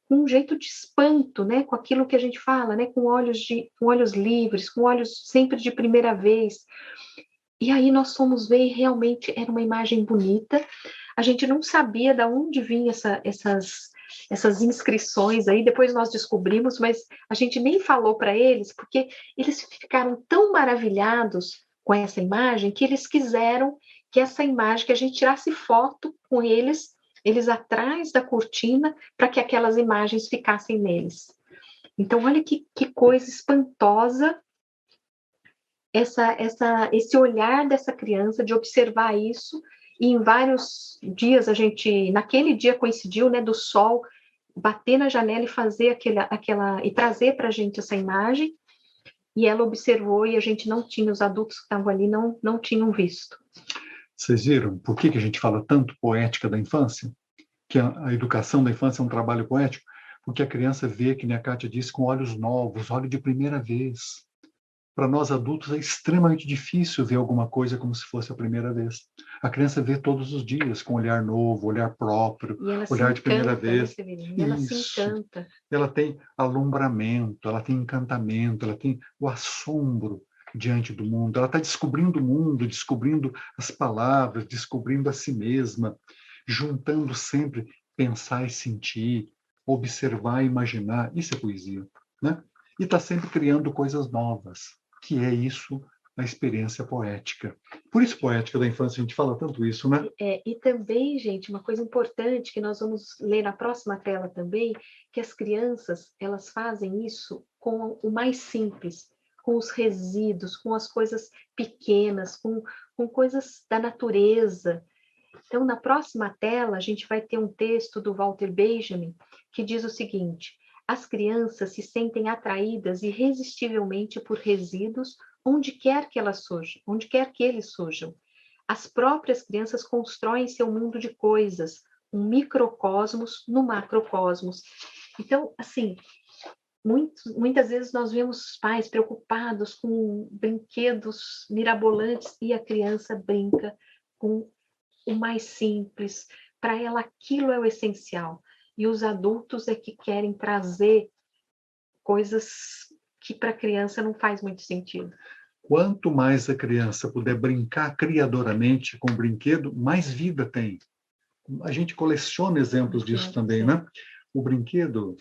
com um jeito de espanto, né? Com aquilo que a gente fala, né? Com olhos livres, com olhos sempre de primeira vez. E aí nós fomos ver e realmente era uma imagem bonita. A gente não sabia de onde vinham essas inscrições aí, depois nós descobrimos, mas a gente nem falou para eles, porque eles ficaram tão maravilhados com essa imagem, que eles quiseram que essa imagem, que a gente tirasse foto com eles atrás da cortina, para que aquelas imagens ficassem neles. Então, olha que coisa espantosa esse olhar dessa criança, de observar isso. E em vários dias naquele dia coincidiu, né, do sol bater na janela e fazer e trazer para a gente essa imagem, e ela observou e a gente não tinha, os adultos que estavam ali não tinham visto. Vocês viram por que a gente fala tanto poética da infância? Que a educação da infância é um trabalho poético? Porque a criança vê, que nem a Kátia disse, com olhos novos, olho de primeira vez. Para nós adultos é extremamente difícil ver alguma coisa como se fosse a primeira vez. A criança vê todos os dias com olhar novo, olhar próprio, olhar de primeira vez. Ela se encanta. Ela tem alumbramento, ela tem encantamento, ela tem o assombro diante do mundo. Ela está descobrindo o mundo, descobrindo as palavras, descobrindo a si mesma, juntando sempre pensar e sentir, observar e imaginar. Isso é poesia, né? E está sempre criando coisas novas, que é isso, a experiência poética. Por isso, poética da infância, a gente fala tanto isso, né? E também, gente, uma coisa importante que nós vamos ler na próxima tela também, que as crianças, elas fazem isso com o mais simples. com os resíduos, com as coisas pequenas, com coisas da natureza. Então, na próxima tela, a gente vai ter um texto do Walter Benjamin que diz o seguinte: as crianças se sentem atraídas irresistivelmente por resíduos onde quer que elas surjam, onde quer que eles surjam. As próprias crianças constroem seu mundo de coisas, um microcosmos no macrocosmos. Então, assim, muitas vezes nós vemos os pais preocupados com brinquedos mirabolantes e a criança brinca com o mais simples. Para ela, aquilo é o essencial. E os adultos é que querem trazer coisas que para a criança não faz muito sentido. Quanto mais a criança puder brincar criadoramente com o brinquedo, mais vida tem. A gente coleciona exemplos disso também, né? O brinquedo,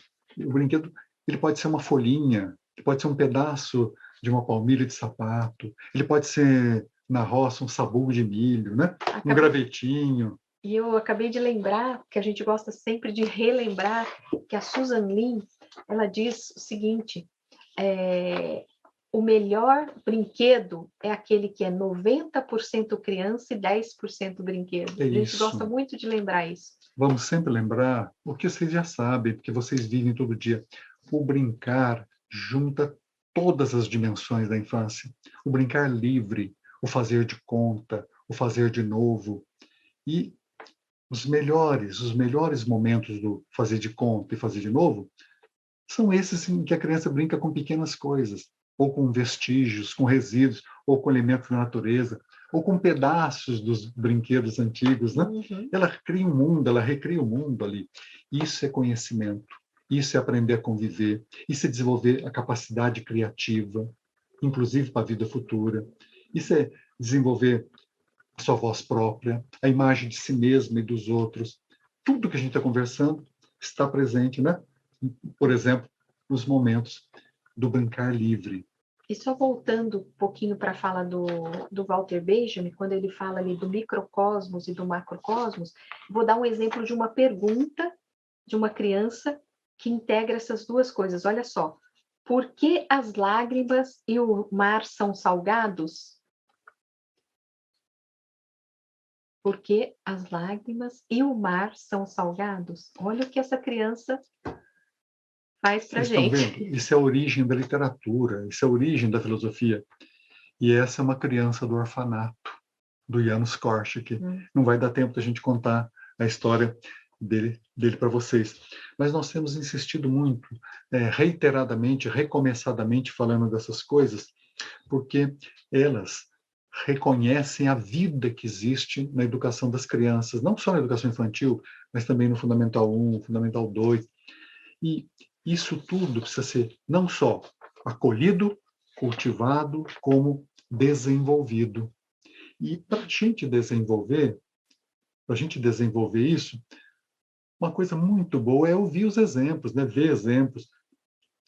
ele pode ser uma folhinha, ele pode ser um pedaço de uma palmilha de sapato, ele pode ser, na roça, um sabugo de milho, né? Um gravetinho. E eu acabei de lembrar, que a gente gosta sempre de relembrar, que a Susan Lin, ela diz o seguinte: o melhor brinquedo é aquele que é 90% criança e 10% brinquedo. A gente gosta muito de lembrar isso. Vamos sempre lembrar o que vocês já sabem, porque vocês vivem todo dia. O brincar junta todas as dimensões da infância. O brincar livre, o fazer de conta, o fazer de novo. E os melhores momentos do fazer de conta e fazer de novo são esses em que a criança brinca com pequenas coisas, ou com vestígios, com resíduos, ou com elementos da natureza, ou com pedaços dos brinquedos antigos, né? Uhum. Ela cria um mundo, ela recria o mundo ali. Isso é conhecimento, isso é aprender a conviver, isso é desenvolver a capacidade criativa, inclusive para a vida futura. Isso é desenvolver a sua voz própria, a imagem de si mesmo e dos outros. Tudo que a gente está conversando está presente, né? Por exemplo, nos momentos do brincar livre. E só voltando um pouquinho para a fala do Walter Benjamin, quando ele fala ali do microcosmos e do macrocosmos, vou dar um exemplo de uma pergunta de uma criança que integra essas duas coisas. Olha só: por que as lágrimas e o mar são salgados? Por que as lágrimas e o mar são salgados? Olha o que essa criança faz para a gente. Estão vendo? Isso é a origem da literatura, isso é a origem da filosofia. E essa é uma criança do orfanato, do Janusz Korczak. Não vai dar tempo da gente contar a história dele para vocês. Mas nós temos insistido muito, reiteradamente, recomeçadamente falando dessas coisas, porque elas reconhecem a vida que existe na educação das crianças, não só na educação infantil, mas também no Fundamental 1, Fundamental 2. E isso tudo precisa ser não só acolhido, cultivado, como desenvolvido. E para a gente desenvolver isso, uma coisa muito boa é ouvir os exemplos, né? Ver exemplos.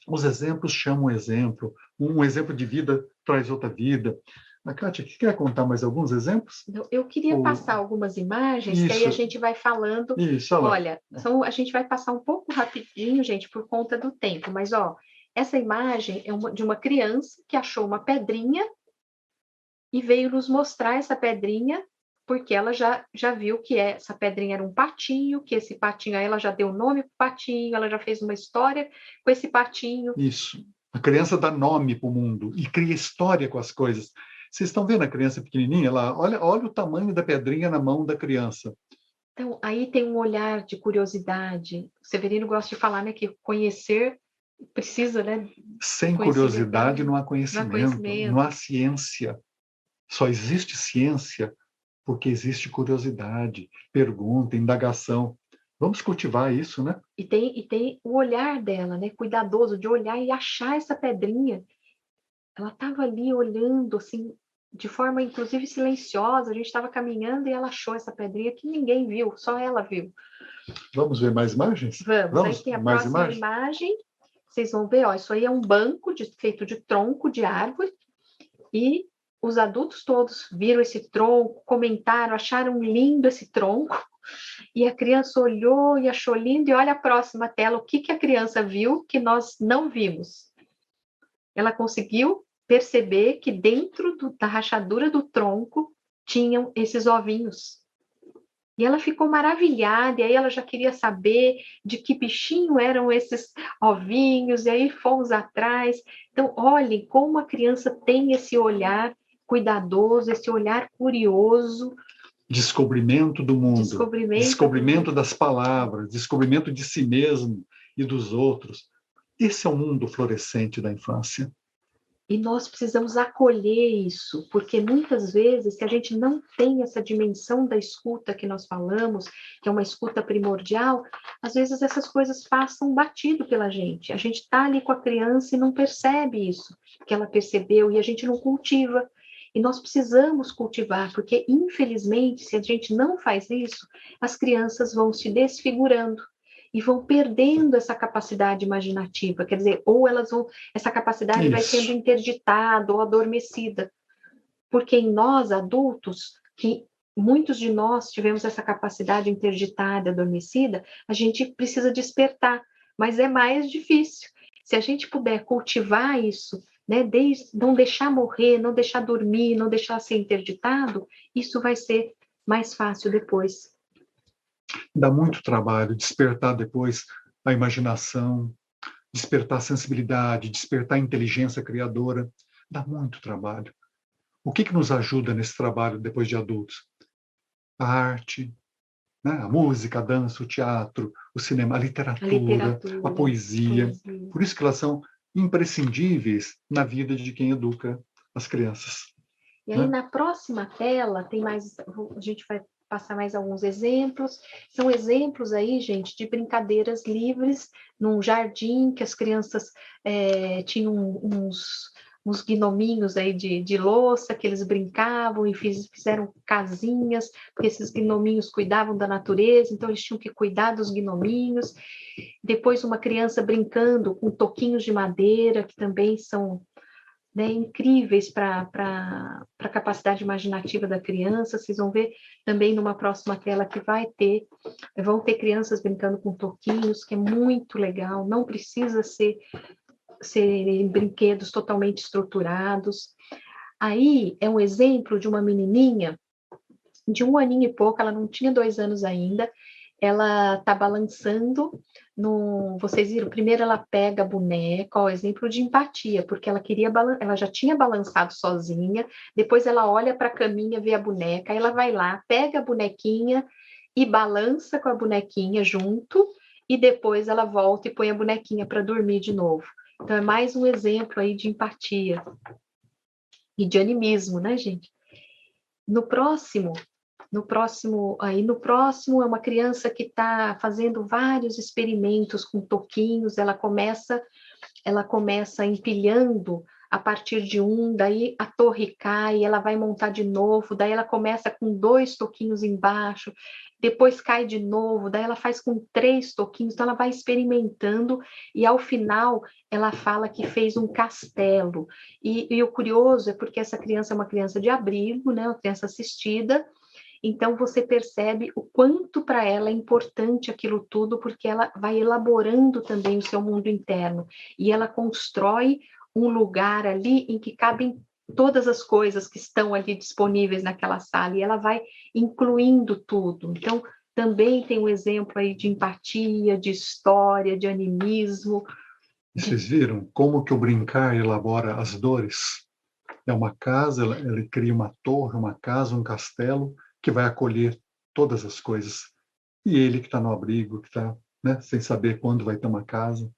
Os exemplos chamam exemplo. Um exemplo de vida traz outra vida. A Kátia, quer contar mais alguns exemplos? Eu queria passar algumas imagens, que aí a gente vai falando. Isso, olha, a gente vai passar um pouco rapidinho, gente, por conta do tempo, mas, essa imagem é de uma criança que achou uma pedrinha e veio nos mostrar essa pedrinha, porque ela já viu que essa pedrinha era um patinho, que esse patinho, aí ela já deu nome para o patinho, ela já fez uma história com esse patinho. Isso. A criança dá nome para o mundo e cria história com as coisas. Vocês estão vendo a criança pequenininha? Olha o tamanho da pedrinha na mão da criança. Então, aí tem um olhar de curiosidade. O Severino gosta de falar, né, que conhecer precisa, né? Sem curiosidade não há conhecimento, não há ciência. Só existe ciência porque existe curiosidade, pergunta, indagação. Vamos cultivar isso, né? E tem o olhar dela, né, cuidadoso, de olhar e achar essa pedrinha. Ela estava ali olhando, assim, de forma, inclusive, silenciosa. A gente estava caminhando e ela achou essa pedrinha que ninguém viu, só ela viu. Vamos ver mais imagens? Vamos. Aí tem a próxima imagem. Vocês vão ver, isso aí é um banco feito de tronco de árvore. E os adultos todos viram esse tronco, comentaram, acharam lindo esse tronco. E a criança olhou e achou lindo. E olha a próxima tela, o que a criança viu que nós não vimos. Ela conseguiu perceber que dentro da rachadura do tronco tinham esses ovinhos. E ela ficou maravilhada, e aí ela já queria saber de que bichinho eram esses ovinhos, e aí fomos atrás. Então, olhem como a criança tem esse olhar cuidadoso, esse olhar curioso. Descobrimento do mundo, descobrimento do... das palavras, descobrimento de si mesmo e dos outros. Esse é o mundo florescente da infância. E nós precisamos acolher isso, porque muitas vezes, se a gente não tem essa dimensão da escuta que nós falamos, que é uma escuta primordial, às vezes essas coisas passam batido pela gente. A gente está ali com a criança e não percebe isso, que ela percebeu, e a gente não cultiva. E nós precisamos cultivar, porque, infelizmente, se a gente não faz isso, as crianças vão se desfigurando e vão perdendo essa capacidade imaginativa, quer dizer, ou elas vão, essa capacidade vai sendo interditada ou adormecida, porque em nós, adultos, que muitos de nós tivemos essa capacidade interditada, adormecida, a gente precisa despertar, mas é mais difícil. Se a gente puder cultivar isso, né, não deixar morrer, não deixar dormir, não deixar ser interditado, isso vai ser mais fácil depois. Dá muito trabalho despertar depois a imaginação, despertar a sensibilidade, despertar a inteligência criadora. Dá muito trabalho. O que nos ajuda nesse trabalho depois de adultos? A arte, né? A música, a dança, o teatro, o cinema, a literatura, a poesia. Por isso que elas são imprescindíveis na vida de quem educa as crianças. E aí, na próxima tela, tem mais, a gente vai passar mais alguns exemplos. São exemplos aí, gente, de brincadeiras livres num jardim que as crianças tinham uns gnominhos aí de louça que eles brincavam e fizeram casinhas, porque esses gnominhos cuidavam da natureza, então eles tinham que cuidar dos gnominhos. Depois uma criança brincando com toquinhos de madeira, que também são, né, incríveis para a capacidade imaginativa da criança. Vocês vão ver também numa próxima tela que vão ter crianças brincando com toquinhos, que é muito legal, não precisa ser brinquedos totalmente estruturados. Aí é um exemplo de uma menininha de 1 aninho e pouco, ela não tinha 2 anos ainda, ela está balançando, vocês viram, primeiro ela pega a boneca, ó, exemplo de empatia, porque ela já tinha balançado sozinha, depois ela olha para a caminha, vê a boneca, aí ela vai lá, pega a bonequinha e balança com a bonequinha junto, e depois ela volta e põe a bonequinha para dormir de novo. Então é mais um exemplo aí de empatia e de animismo, né, gente? No próximo é uma criança que está fazendo vários experimentos com toquinhos, ela começa empilhando a partir de daí a torre cai, ela vai montar de novo, daí ela começa com 2 toquinhos embaixo, depois cai de novo, daí ela faz com 3 toquinhos, então ela vai experimentando, e ao final ela fala que fez um castelo. E o curioso é porque essa criança é uma criança de abrigo, né, uma criança assistida, então você percebe o quanto para ela é importante aquilo tudo, porque ela vai elaborando também o seu mundo interno, e ela constrói um lugar ali em que cabem todas as coisas que estão ali disponíveis naquela sala, e ela vai incluindo tudo. Então, também tem um exemplo aí de empatia, de história, de animismo. Vocês viram como que o brincar elabora as dores? É uma casa, ele cria uma torre, uma casa, um castelo, que vai acolher todas as coisas. E ele que está no abrigo, que está, né, sem saber quando vai ter uma casa.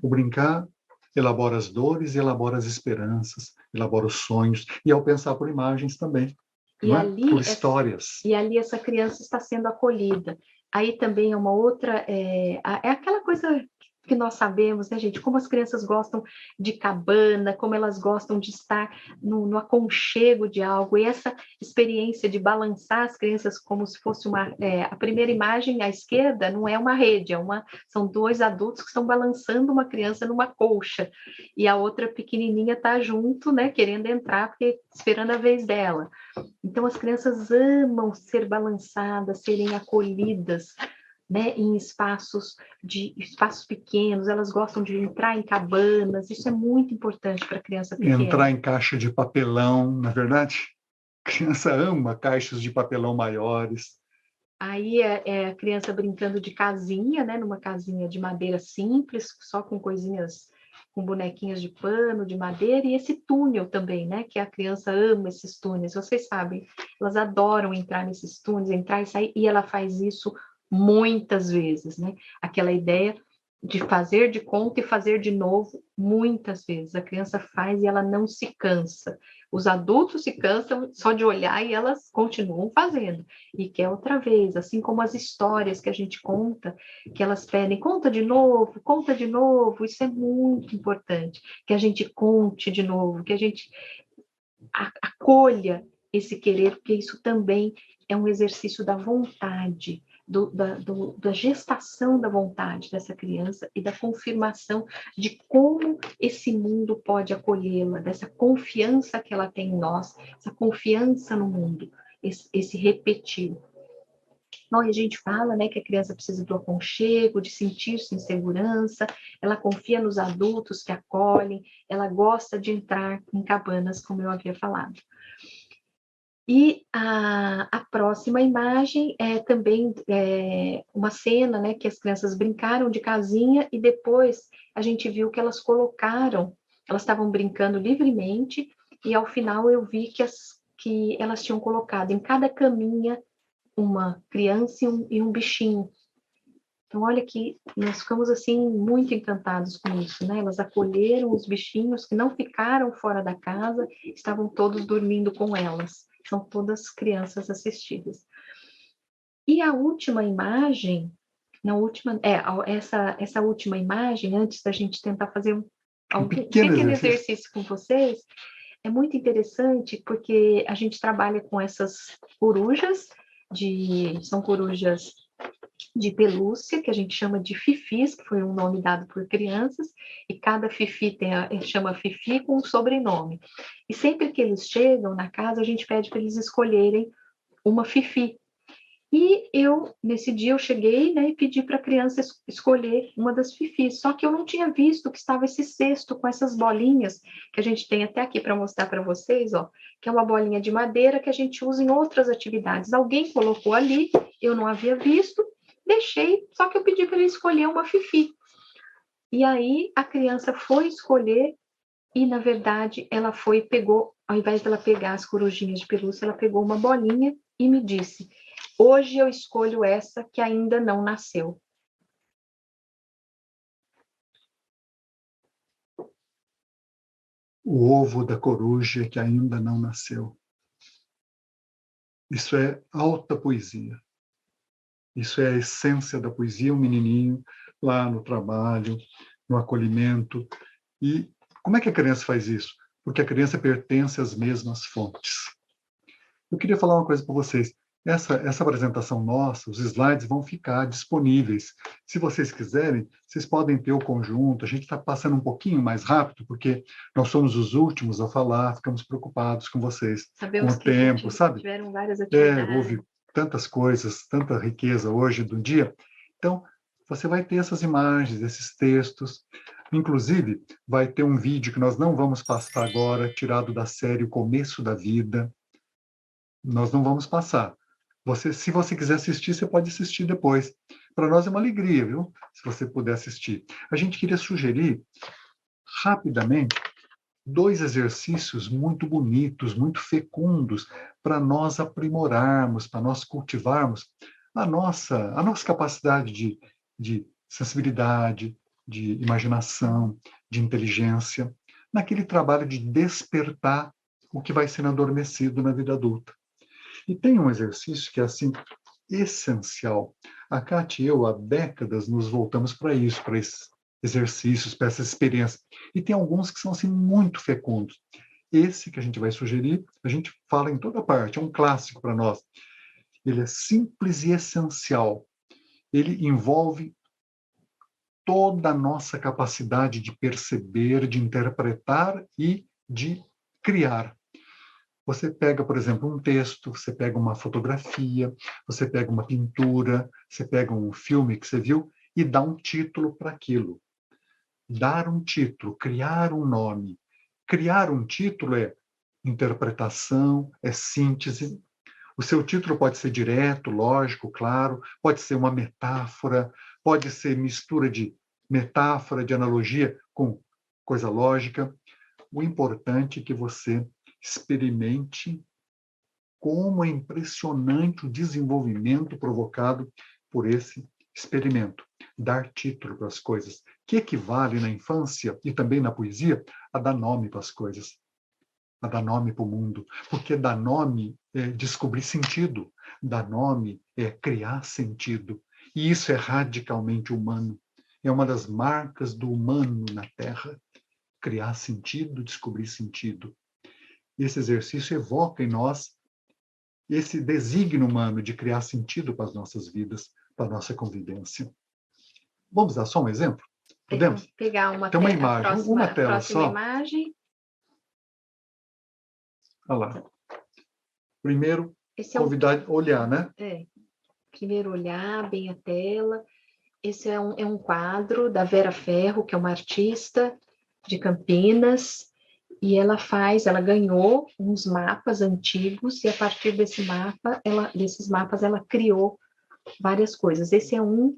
O brincar elabora as dores e elabora as esperanças, elabora os sonhos, e ao pensar por imagens também, por histórias. E ali essa criança está sendo acolhida. Aí também é uma outra, é aquela coisa que nós sabemos, né, gente, como as crianças gostam de cabana, como elas gostam de estar no aconchego de algo, e essa experiência de balançar as crianças como se fosse a primeira imagem à esquerda não é uma rede, são 2 adultos que estão balançando uma criança numa colcha, e a outra pequenininha está junto, né, querendo entrar, porque esperando a vez dela. Então as crianças amam ser balançadas, serem acolhidas, né, em espaços pequenos, elas gostam de entrar em cabanas, isso é muito importante para a criança pequena. Entrar em caixa de papelão, na verdade, a criança ama caixas de papelão maiores. Aí é a criança brincando de casinha, né, numa casinha de madeira simples, só com coisinhas, com bonequinhas de pano, de madeira, e esse túnel também, né, que a criança ama esses túneis, vocês sabem, elas adoram entrar nesses túneis, entrar e sair, e ela faz isso muitas vezes, né, aquela ideia de fazer de conta e fazer de novo muitas vezes, a criança faz e ela não se cansa, os adultos se cansam só de olhar e elas continuam fazendo, e quer outra vez, assim como as histórias que a gente conta, que elas pedem, conta de novo, isso é muito importante, que a gente conte de novo, que a gente acolha esse querer, porque isso também é um exercício da vontade, da gestação da vontade dessa criança e da confirmação de como esse mundo pode acolhê-la, dessa confiança que ela tem em nós, essa confiança no mundo, esse repetir. Não, e a gente fala, né, que a criança precisa do aconchego, de sentir-se em segurança, ela confia nos adultos que acolhem, ela gosta de entrar em cabanas, como eu havia falado. E a próxima imagem é também uma cena, né, que as crianças brincaram de casinha e depois a gente viu que elas estavam brincando livremente e ao final eu vi que elas tinham colocado em cada caminha uma criança e um bichinho. Então, olha que nós ficamos, assim, muito encantados com isso, né? Elas acolheram os bichinhos que não ficaram fora da casa, estavam todos dormindo com elas. São todas crianças assistidas. E a última imagem, essa última imagem, antes da gente tentar fazer um pequeno exercício com vocês, é muito interessante porque a gente trabalha com essas corujas, são corujas de pelúcia, que a gente chama de fifis, que foi um nome dado por crianças, e cada fifi chama fifi com um sobrenome. E sempre que eles chegam na casa, a gente pede para eles escolherem uma fifi. E nesse dia, eu cheguei, né, e pedi para a criança escolher uma das fifis, só que eu não tinha visto que estava esse cesto com essas bolinhas, que a gente tem até aqui para mostrar para vocês, ó, que é uma bolinha de madeira que a gente usa em outras atividades. Alguém colocou ali, eu não havia visto, deixei, só que eu pedi para ele escolher uma fifi. E aí a criança foi escolher e, na verdade, ela pegou, ao invés dela pegar as corujinhas de pelúcia, ela pegou uma bolinha e me disse: hoje eu escolho essa que ainda não nasceu. O ovo da coruja que ainda não nasceu. Isso é alta poesia. Isso é a essência da poesia, um menininho lá no trabalho, no acolhimento. E como é que a criança faz isso? Porque a criança pertence às mesmas fontes. Eu queria falar uma coisa para vocês. Essa apresentação nossa, os slides vão ficar disponíveis. Se vocês quiserem, vocês podem ter o conjunto. A gente está passando um pouquinho mais rápido, porque nós somos os últimos a falar, ficamos preocupados com vocês, Sabemos com o tempo, sabe? Tiveram várias atividades. Houve tantas coisas, tanta riqueza hoje do dia. Então, você vai ter essas imagens, esses textos. Inclusive, vai ter um vídeo que nós não vamos passar agora, tirado da série O Começo da Vida. Nós não vamos passar. Se você quiser assistir, você pode assistir depois. Para nós é uma alegria, viu? Se você puder assistir. A gente queria sugerir, rapidamente, 2 exercícios muito bonitos, muito fecundos, para nós aprimorarmos, para nós cultivarmos a nossa capacidade de sensibilidade, de imaginação, de inteligência, naquele trabalho de despertar o que vai sendo adormecido na vida adulta. E tem um exercício que é, assim, essencial. A Kátia e eu, há décadas, nos voltamos para isso, para esses exercícios, para essas experiências. E tem alguns que são, assim, muito fecundos. Esse que a gente vai sugerir, a gente fala em toda parte, é um clássico para nós. Ele é simples e essencial. Ele envolve toda a nossa capacidade de perceber, de interpretar e de criar. Você pega, por exemplo, um texto, você pega uma fotografia, você pega uma pintura, você pega um filme que você viu e dá um título para aquilo. Dar um título, criar um nome. Criar um título é interpretação, é síntese. O seu título pode ser direto, lógico, claro, pode ser uma metáfora, pode ser mistura de metáfora, de analogia com coisa lógica. O importante é que você experimente como é impressionante o desenvolvimento provocado por esse experimento. Dar título para as coisas, que equivale na infância e também na poesia a dar nome para as coisas, a dar nome para o mundo. Porque dar nome é descobrir sentido, dar nome é criar sentido. E isso é radicalmente humano. É uma das marcas do humano na Terra. Criar sentido, descobrir sentido. Esse exercício evoca em nós esse desígnio humano de criar sentido para as nossas vidas, para a nossa convivência. Vamos dar só um exemplo? Podemos? Pegar uma, tem uma imagem, uma tela só. Imagem. Olha lá. Primeiro, Esse convidar a olhar, né? Primeiro olhar bem a tela. Esse é um quadro da Vera Ferro, que é uma artista de Campinas, e ela ganhou uns mapas antigos, e a partir desses mapas ela criou várias coisas. Esse é um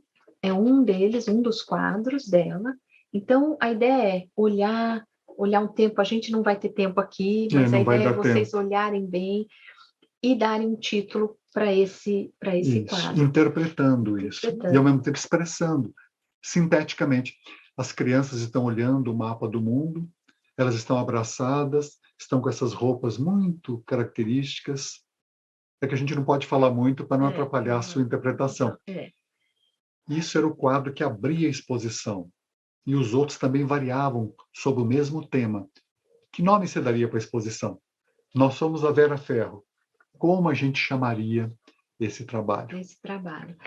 deles, um dos quadros dela. Então, a ideia é olhar um tempo, a gente não vai ter tempo aqui, mas a ideia é vocês olharem bem e darem um título para esse quadro. Interpretando isso. E ao mesmo tempo expressando, sinteticamente. As crianças estão olhando o mapa do mundo, elas estão abraçadas, estão com essas roupas muito características. É que a gente não pode falar muito para não atrapalhar a sua interpretação. Isso era o quadro que abria a exposição. E os outros também variavam sobre o mesmo tema. Que nome você daria para a exposição? Nós somos a Vera Ferro. Como a gente chamaria esse trabalho?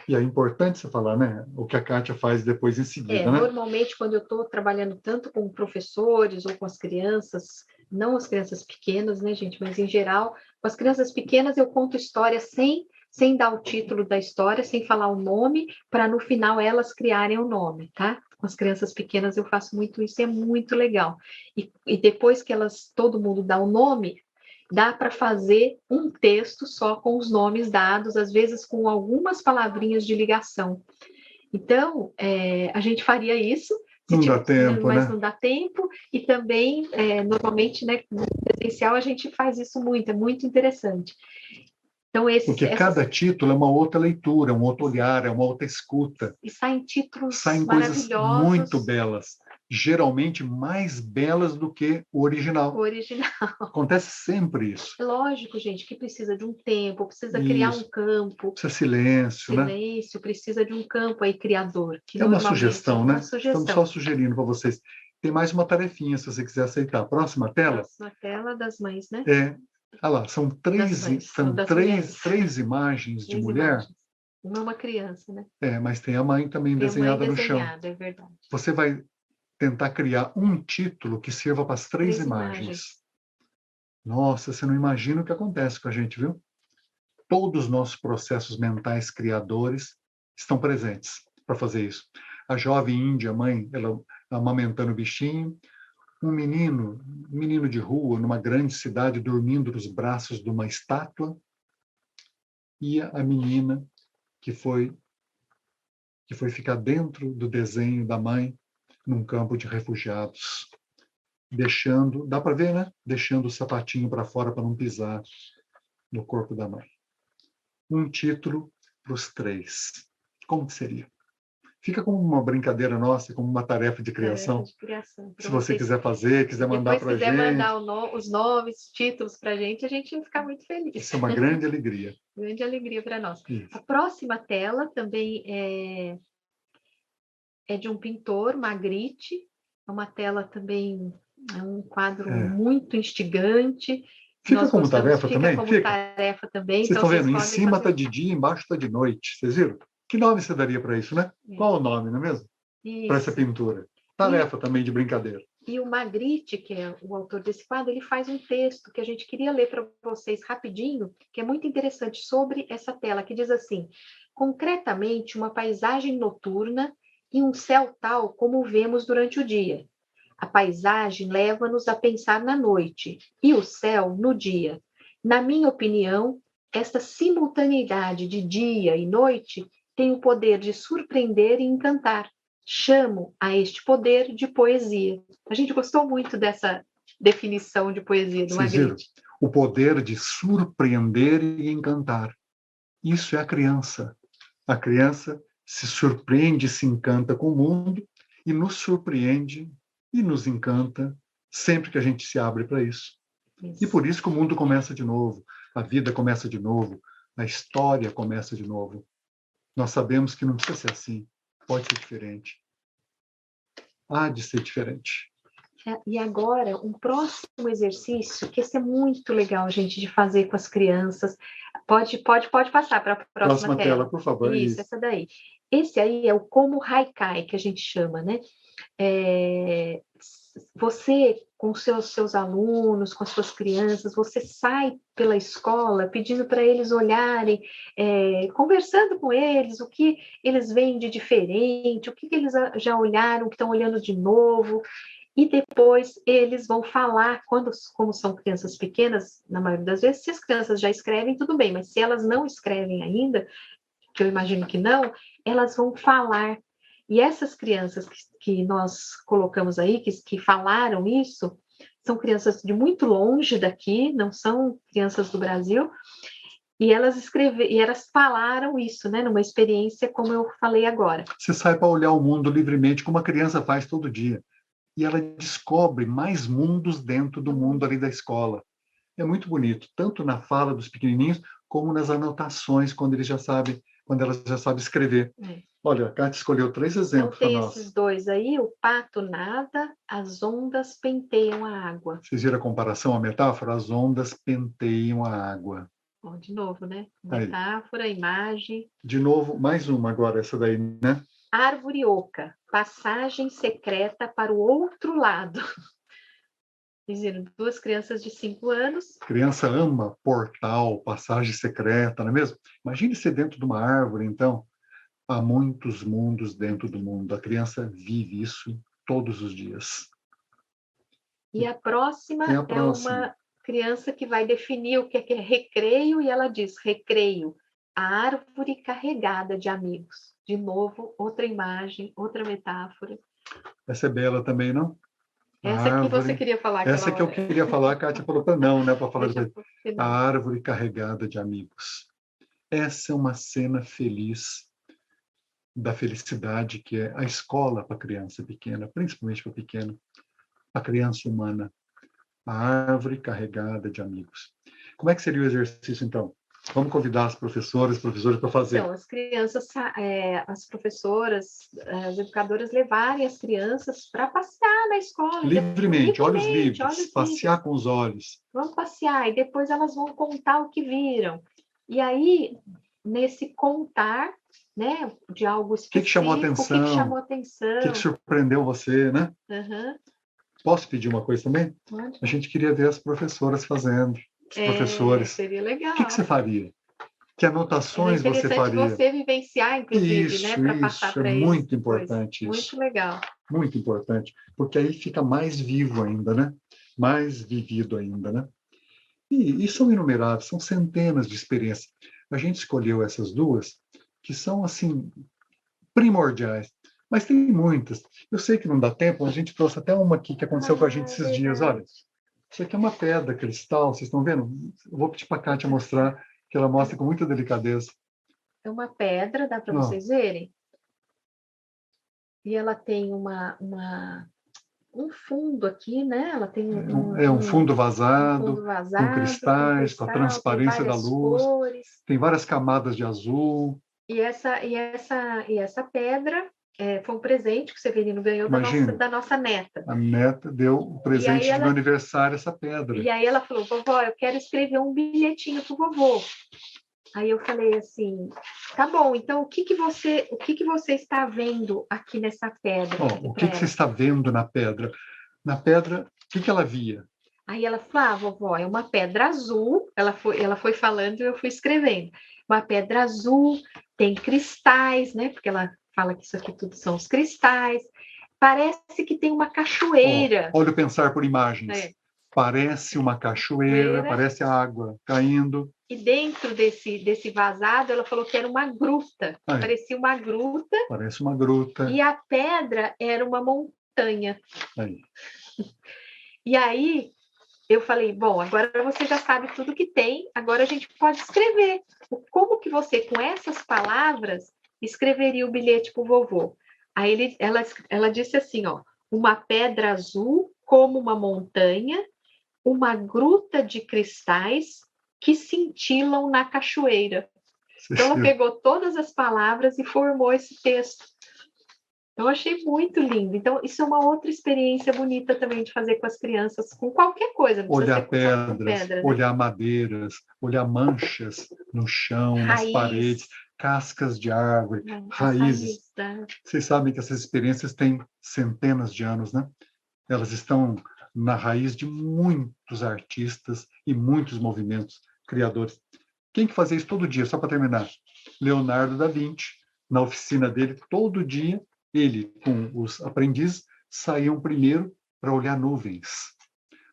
E é importante você falar, né? O que a Kátia faz depois em seguida, né? Normalmente, quando eu estou trabalhando tanto com professores ou com as crianças, não as crianças pequenas, né, gente? Mas, em geral, com as crianças pequenas, eu conto história sem dar o título da história, sem falar o nome, para, no final, elas criarem o nome, tá? Com as crianças pequenas, eu faço muito isso, é muito legal. E depois que todo mundo dá o nome, dá para fazer um texto só com os nomes dados, às vezes com algumas palavrinhas de ligação. Então, a gente faria isso. Não dá tempo, mas não dá tempo. E também, normalmente, né, no presencial, a gente faz isso muito, é muito interessante. Então, porque cada título é uma outra leitura, um outro olhar, é uma outra escuta. E saem títulos coisas muito belas. Geralmente mais belas do que o original. Acontece sempre isso. Lógico, gente, que precisa de um tempo, precisa criar um campo. Precisa silêncio, né? Precisa de um campo aí criador. É uma sugestão, né? Estamos só sugerindo para vocês. Tem mais uma tarefinha, se você quiser aceitar. Próxima tela? Próxima tela das mães, né? Olha lá, são três imagens de mulher. Uma criança, né? Mas tem a mãe também desenhada no chão. É verdade. Você vai tentar criar um título que sirva para as três imagens. Nossa, você não imagina o que acontece com a gente, viu? Todos os nossos processos mentais criadores estão presentes para fazer isso. A jovem índia, mãe, ela amamentando o bichinho, um menino de rua, numa grande cidade, dormindo nos braços de uma estátua, e a menina que foi ficar dentro do desenho da mãe, num campo de refugiados, dá para ver, né? Deixando o sapatinho para fora para não pisar no corpo da mãe. Um título para os três. Como que seria? Fica como uma brincadeira nossa, como uma tarefa de criação. Se você quiser fazer, quiser mandar para a gente. Se quiser mandar os nomes, títulos para a gente vai ficar muito feliz. Isso é uma grande alegria. Grande alegria para nós. Isso. A próxima tela também é de um pintor, Magritte. É uma tela também, é um quadro muito instigante. Fica como tarefa também? Tarefa também. Vocês estão vendo? Em cima está de dia, embaixo está de noite. Vocês viram? Que nome você daria para isso, né? Qual o nome, não é mesmo? Para essa pintura. Tarefa também de brincadeira. E o Magritte, que é o autor desse quadro, ele faz um texto que a gente queria ler para vocês rapidinho, que é muito interessante, sobre essa tela, que diz assim: concretamente, uma paisagem noturna e um céu tal como vemos durante o dia. A paisagem leva-nos a pensar na noite e o céu no dia. Na minha opinião, esta simultaneidade de dia e noite tem o poder de surpreender e encantar. Chamo a este poder de poesia. A gente gostou muito dessa definição de poesia do Vocês viram? Magritte. O poder de surpreender e encantar. Isso é a criança. A criança se surpreende, se encanta com o mundo e nos surpreende e nos encanta sempre que a gente se abre para isso. E por isso que o mundo começa de novo, a vida começa de novo, a história começa de novo. Nós sabemos que não precisa ser assim, pode ser diferente. Há de ser diferente. E agora, um próximo exercício, que esse é muito legal, gente, de fazer com as crianças. Pode passar para a próxima tela, por favor. Isso, essa daí. Esse aí é o como haikai, que a gente chama, né? Você, com seus alunos, com as suas crianças, você sai pela escola pedindo para eles olharem, conversando com eles, o que eles veem de diferente, o que eles já olharam, que estão olhando de novo. E depois eles vão falar, como são crianças pequenas, na maioria das vezes, se as crianças já escrevem, tudo bem, mas se elas não escrevem ainda, que eu imagino que não, elas vão falar. E essas crianças que nós colocamos aí, que falaram isso, são crianças de muito longe daqui, não são crianças do Brasil, e elas falaram isso, né, numa experiência como eu falei agora. Você sai para olhar o mundo livremente, como a criança faz todo dia. E ela descobre mais mundos dentro do mundo ali da escola. É muito bonito, tanto na fala dos pequenininhos, como nas anotações, quando elas já sabem escrever. Olha, a Kátia escolheu 3 exemplos para nós. Então, tem esses 2 aí: o pato nada, as ondas penteiam a água. Vocês viram a comparação, a metáfora? As ondas penteiam a água. Bom, de novo, né? Metáfora, aí. Imagem. De novo, mais uma agora, essa daí, né? Árvore oca, passagem secreta para o outro lado. Dizendo, 2 crianças de 5 anos. Criança ama portal, passagem secreta, não é mesmo? Imagine ser dentro de uma árvore, então. Há muitos mundos dentro do mundo. A criança vive isso todos os dias. E a próxima é uma criança que vai definir o que é recreio, e ela diz: recreio, a árvore carregada de amigos. De novo, outra imagem, outra metáfora. Essa é bela também, não? Essa que você queria falar. Essa que eu queria falar, a Kátia falou para não, né? Para falar a árvore carregada de amigos. Essa é uma cena feliz da felicidade que é a escola para a criança pequena, principalmente para a pequena, a criança humana. A árvore carregada de amigos. Como é que seria o exercício, então? Vamos convidar as professoras para fazer. Então, as crianças, as professoras, as educadoras levarem as crianças para passear na escola. Livremente, olhos livres, passear com os olhos. Vamos passear, e depois elas vão contar o que viram. E aí, nesse contar, né, de algo específico, o que chamou a atenção? O que surpreendeu você, né? Posso pedir uma coisa também? Pode. A gente queria ver as professoras fazendo. Os professores. Seria legal. O que você faria? Que anotações você faria? Você vivenciar, inclusive, né, para passar para eles. Muito importante isso. Muito legal. Muito importante, porque aí fica mais vivo ainda, né? Mais vivido ainda, né? E são inumeráveis, são centenas de experiências. A gente escolheu essas 2 que são, assim, primordiais. Mas tem muitas. Eu sei que não dá tempo, a gente trouxe até uma aqui que aconteceu com a gente esses dias. Olha, isso aqui é uma pedra cristal, vocês estão vendo? Eu vou pedir para a Kátia mostrar, que ela mostra com muita delicadeza. É uma pedra, dá para vocês verem? E ela tem um fundo aqui, né? Ela tem um fundo vazado, com cristais, com a transparência da luz. Cores. Tem várias camadas de azul. E essa pedra foi um presente que o Severino ganhou da nossa neta. A neta deu o presente de meu aniversário, essa pedra. E aí ela falou: vovó, eu quero escrever um bilhetinho para o vovô. Aí eu falei assim: tá bom, então o que você está vendo aqui nessa pedra? O que você está vendo na pedra? Na pedra, o que ela via? Aí ela falou, vovó, é uma pedra azul. Ela foi falando e eu fui escrevendo. Uma pedra azul, tem cristais, né? Porque ela fala que isso aqui tudo são os cristais. Parece que tem uma cachoeira. Olha o pensar por imagens. Parece uma cachoeira, parece a água caindo. E dentro desse vazado, ela falou que era uma gruta. Parecia uma gruta. Parece uma gruta. E a pedra era uma montanha. Aí. E aí, eu falei, bom, agora você já sabe tudo que tem, agora a gente pode escrever. Como que você, com essas palavras, escreveria o bilhete para o vovô? Aí ela disse assim, ó, uma pedra azul como uma montanha, uma gruta de cristais que cintilam na cachoeira. Então, ela pegou todas as palavras e formou esse texto. Eu achei muito lindo. Então, isso é uma outra experiência bonita também de fazer com as crianças, com qualquer coisa. Não olhar pedra, né? Olhar madeiras, olhar manchas no chão, nas paredes, cascas de árvore, raízes. Vocês sabem que essas experiências têm centenas de anos, né? Elas estão na raiz de muitos artistas e muitos movimentos criadores. Quem que fazia isso todo dia, só para terminar? Leonardo da Vinci, na oficina dele, todo dia, ele com os aprendizes saíam primeiro para olhar nuvens.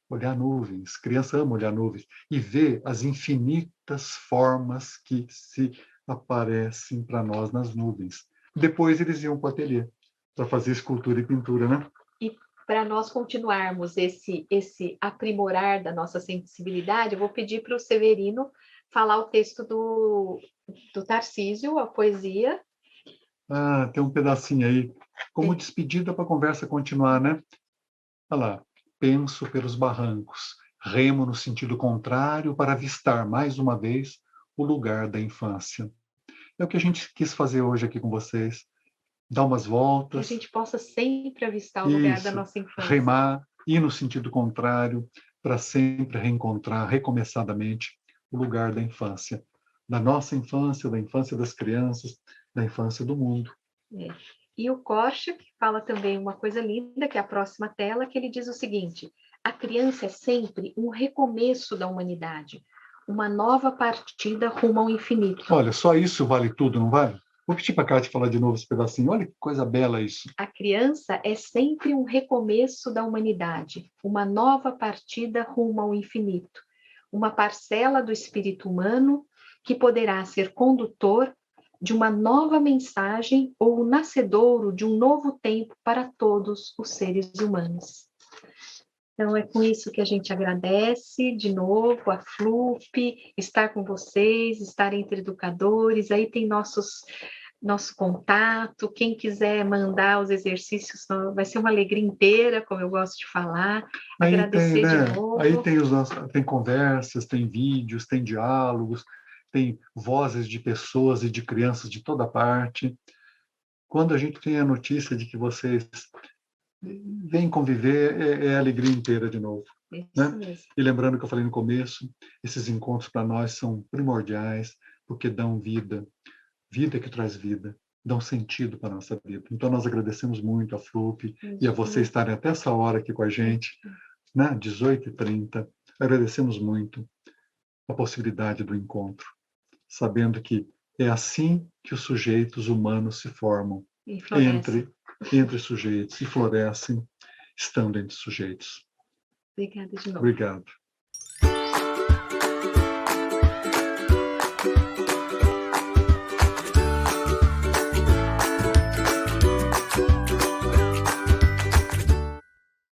Olhar nuvens. Criança ama olhar nuvens e ver as infinitas formas que se aparecem para nós nas nuvens. Depois eles iam para o ateliê para fazer escultura e pintura, né? E para nós continuarmos esse aprimorar da nossa sensibilidade, eu vou pedir para o Severino falar o texto do Tarcísio, a poesia. Tem um pedacinho aí. Como despedida para a conversa continuar, né? Olha lá. Penso pelos barrancos, remo no sentido contrário para avistar mais uma vez o lugar da infância. É o que a gente quis fazer hoje aqui com vocês. Dar umas voltas. Que a gente possa sempre avistar o lugar da nossa infância. Remar, ir no sentido contrário para sempre reencontrar, recomeçadamente, o lugar da infância. Da nossa infância, da infância das crianças, da infância do mundo. E o Koch fala também uma coisa linda, que é a próxima tela, que ele diz o seguinte: a criança é sempre um recomeço da humanidade, uma nova partida rumo ao infinito. Olha, só isso vale tudo, não vale? Vou pedir para a Kátia falar de novo esse pedacinho. Olha que coisa bela isso. A criança é sempre um recomeço da humanidade, uma nova partida rumo ao infinito, uma parcela do espírito humano que poderá ser condutor de uma nova mensagem ou o nascedouro de um novo tempo para todos os seres humanos. Então, é com isso que a gente agradece de novo a FLUP, estar com vocês, estar entre educadores. Aí tem nosso contato, quem quiser mandar os exercícios, vai ser uma alegria inteira, como eu gosto de falar. Aí agradecer tem, né? de novo. Aí tem conversas, tem vídeos, tem diálogos, tem vozes de pessoas e de crianças de toda parte. Quando a gente tem a notícia de que vocês vêm conviver, é a alegria inteira de novo. Né? E lembrando que eu falei no começo, esses encontros para nós são primordiais, porque dão vida, vida que traz vida, dão sentido para a nossa vida. Então, nós agradecemos muito a FLUP e a vocês estarem até essa hora aqui com a gente, né? 18h30. Agradecemos muito a possibilidade do encontro, sabendo que é assim que os sujeitos humanos se formam, entre sujeitos, e florescem estando entre sujeitos. Obrigada de novo. Obrigado.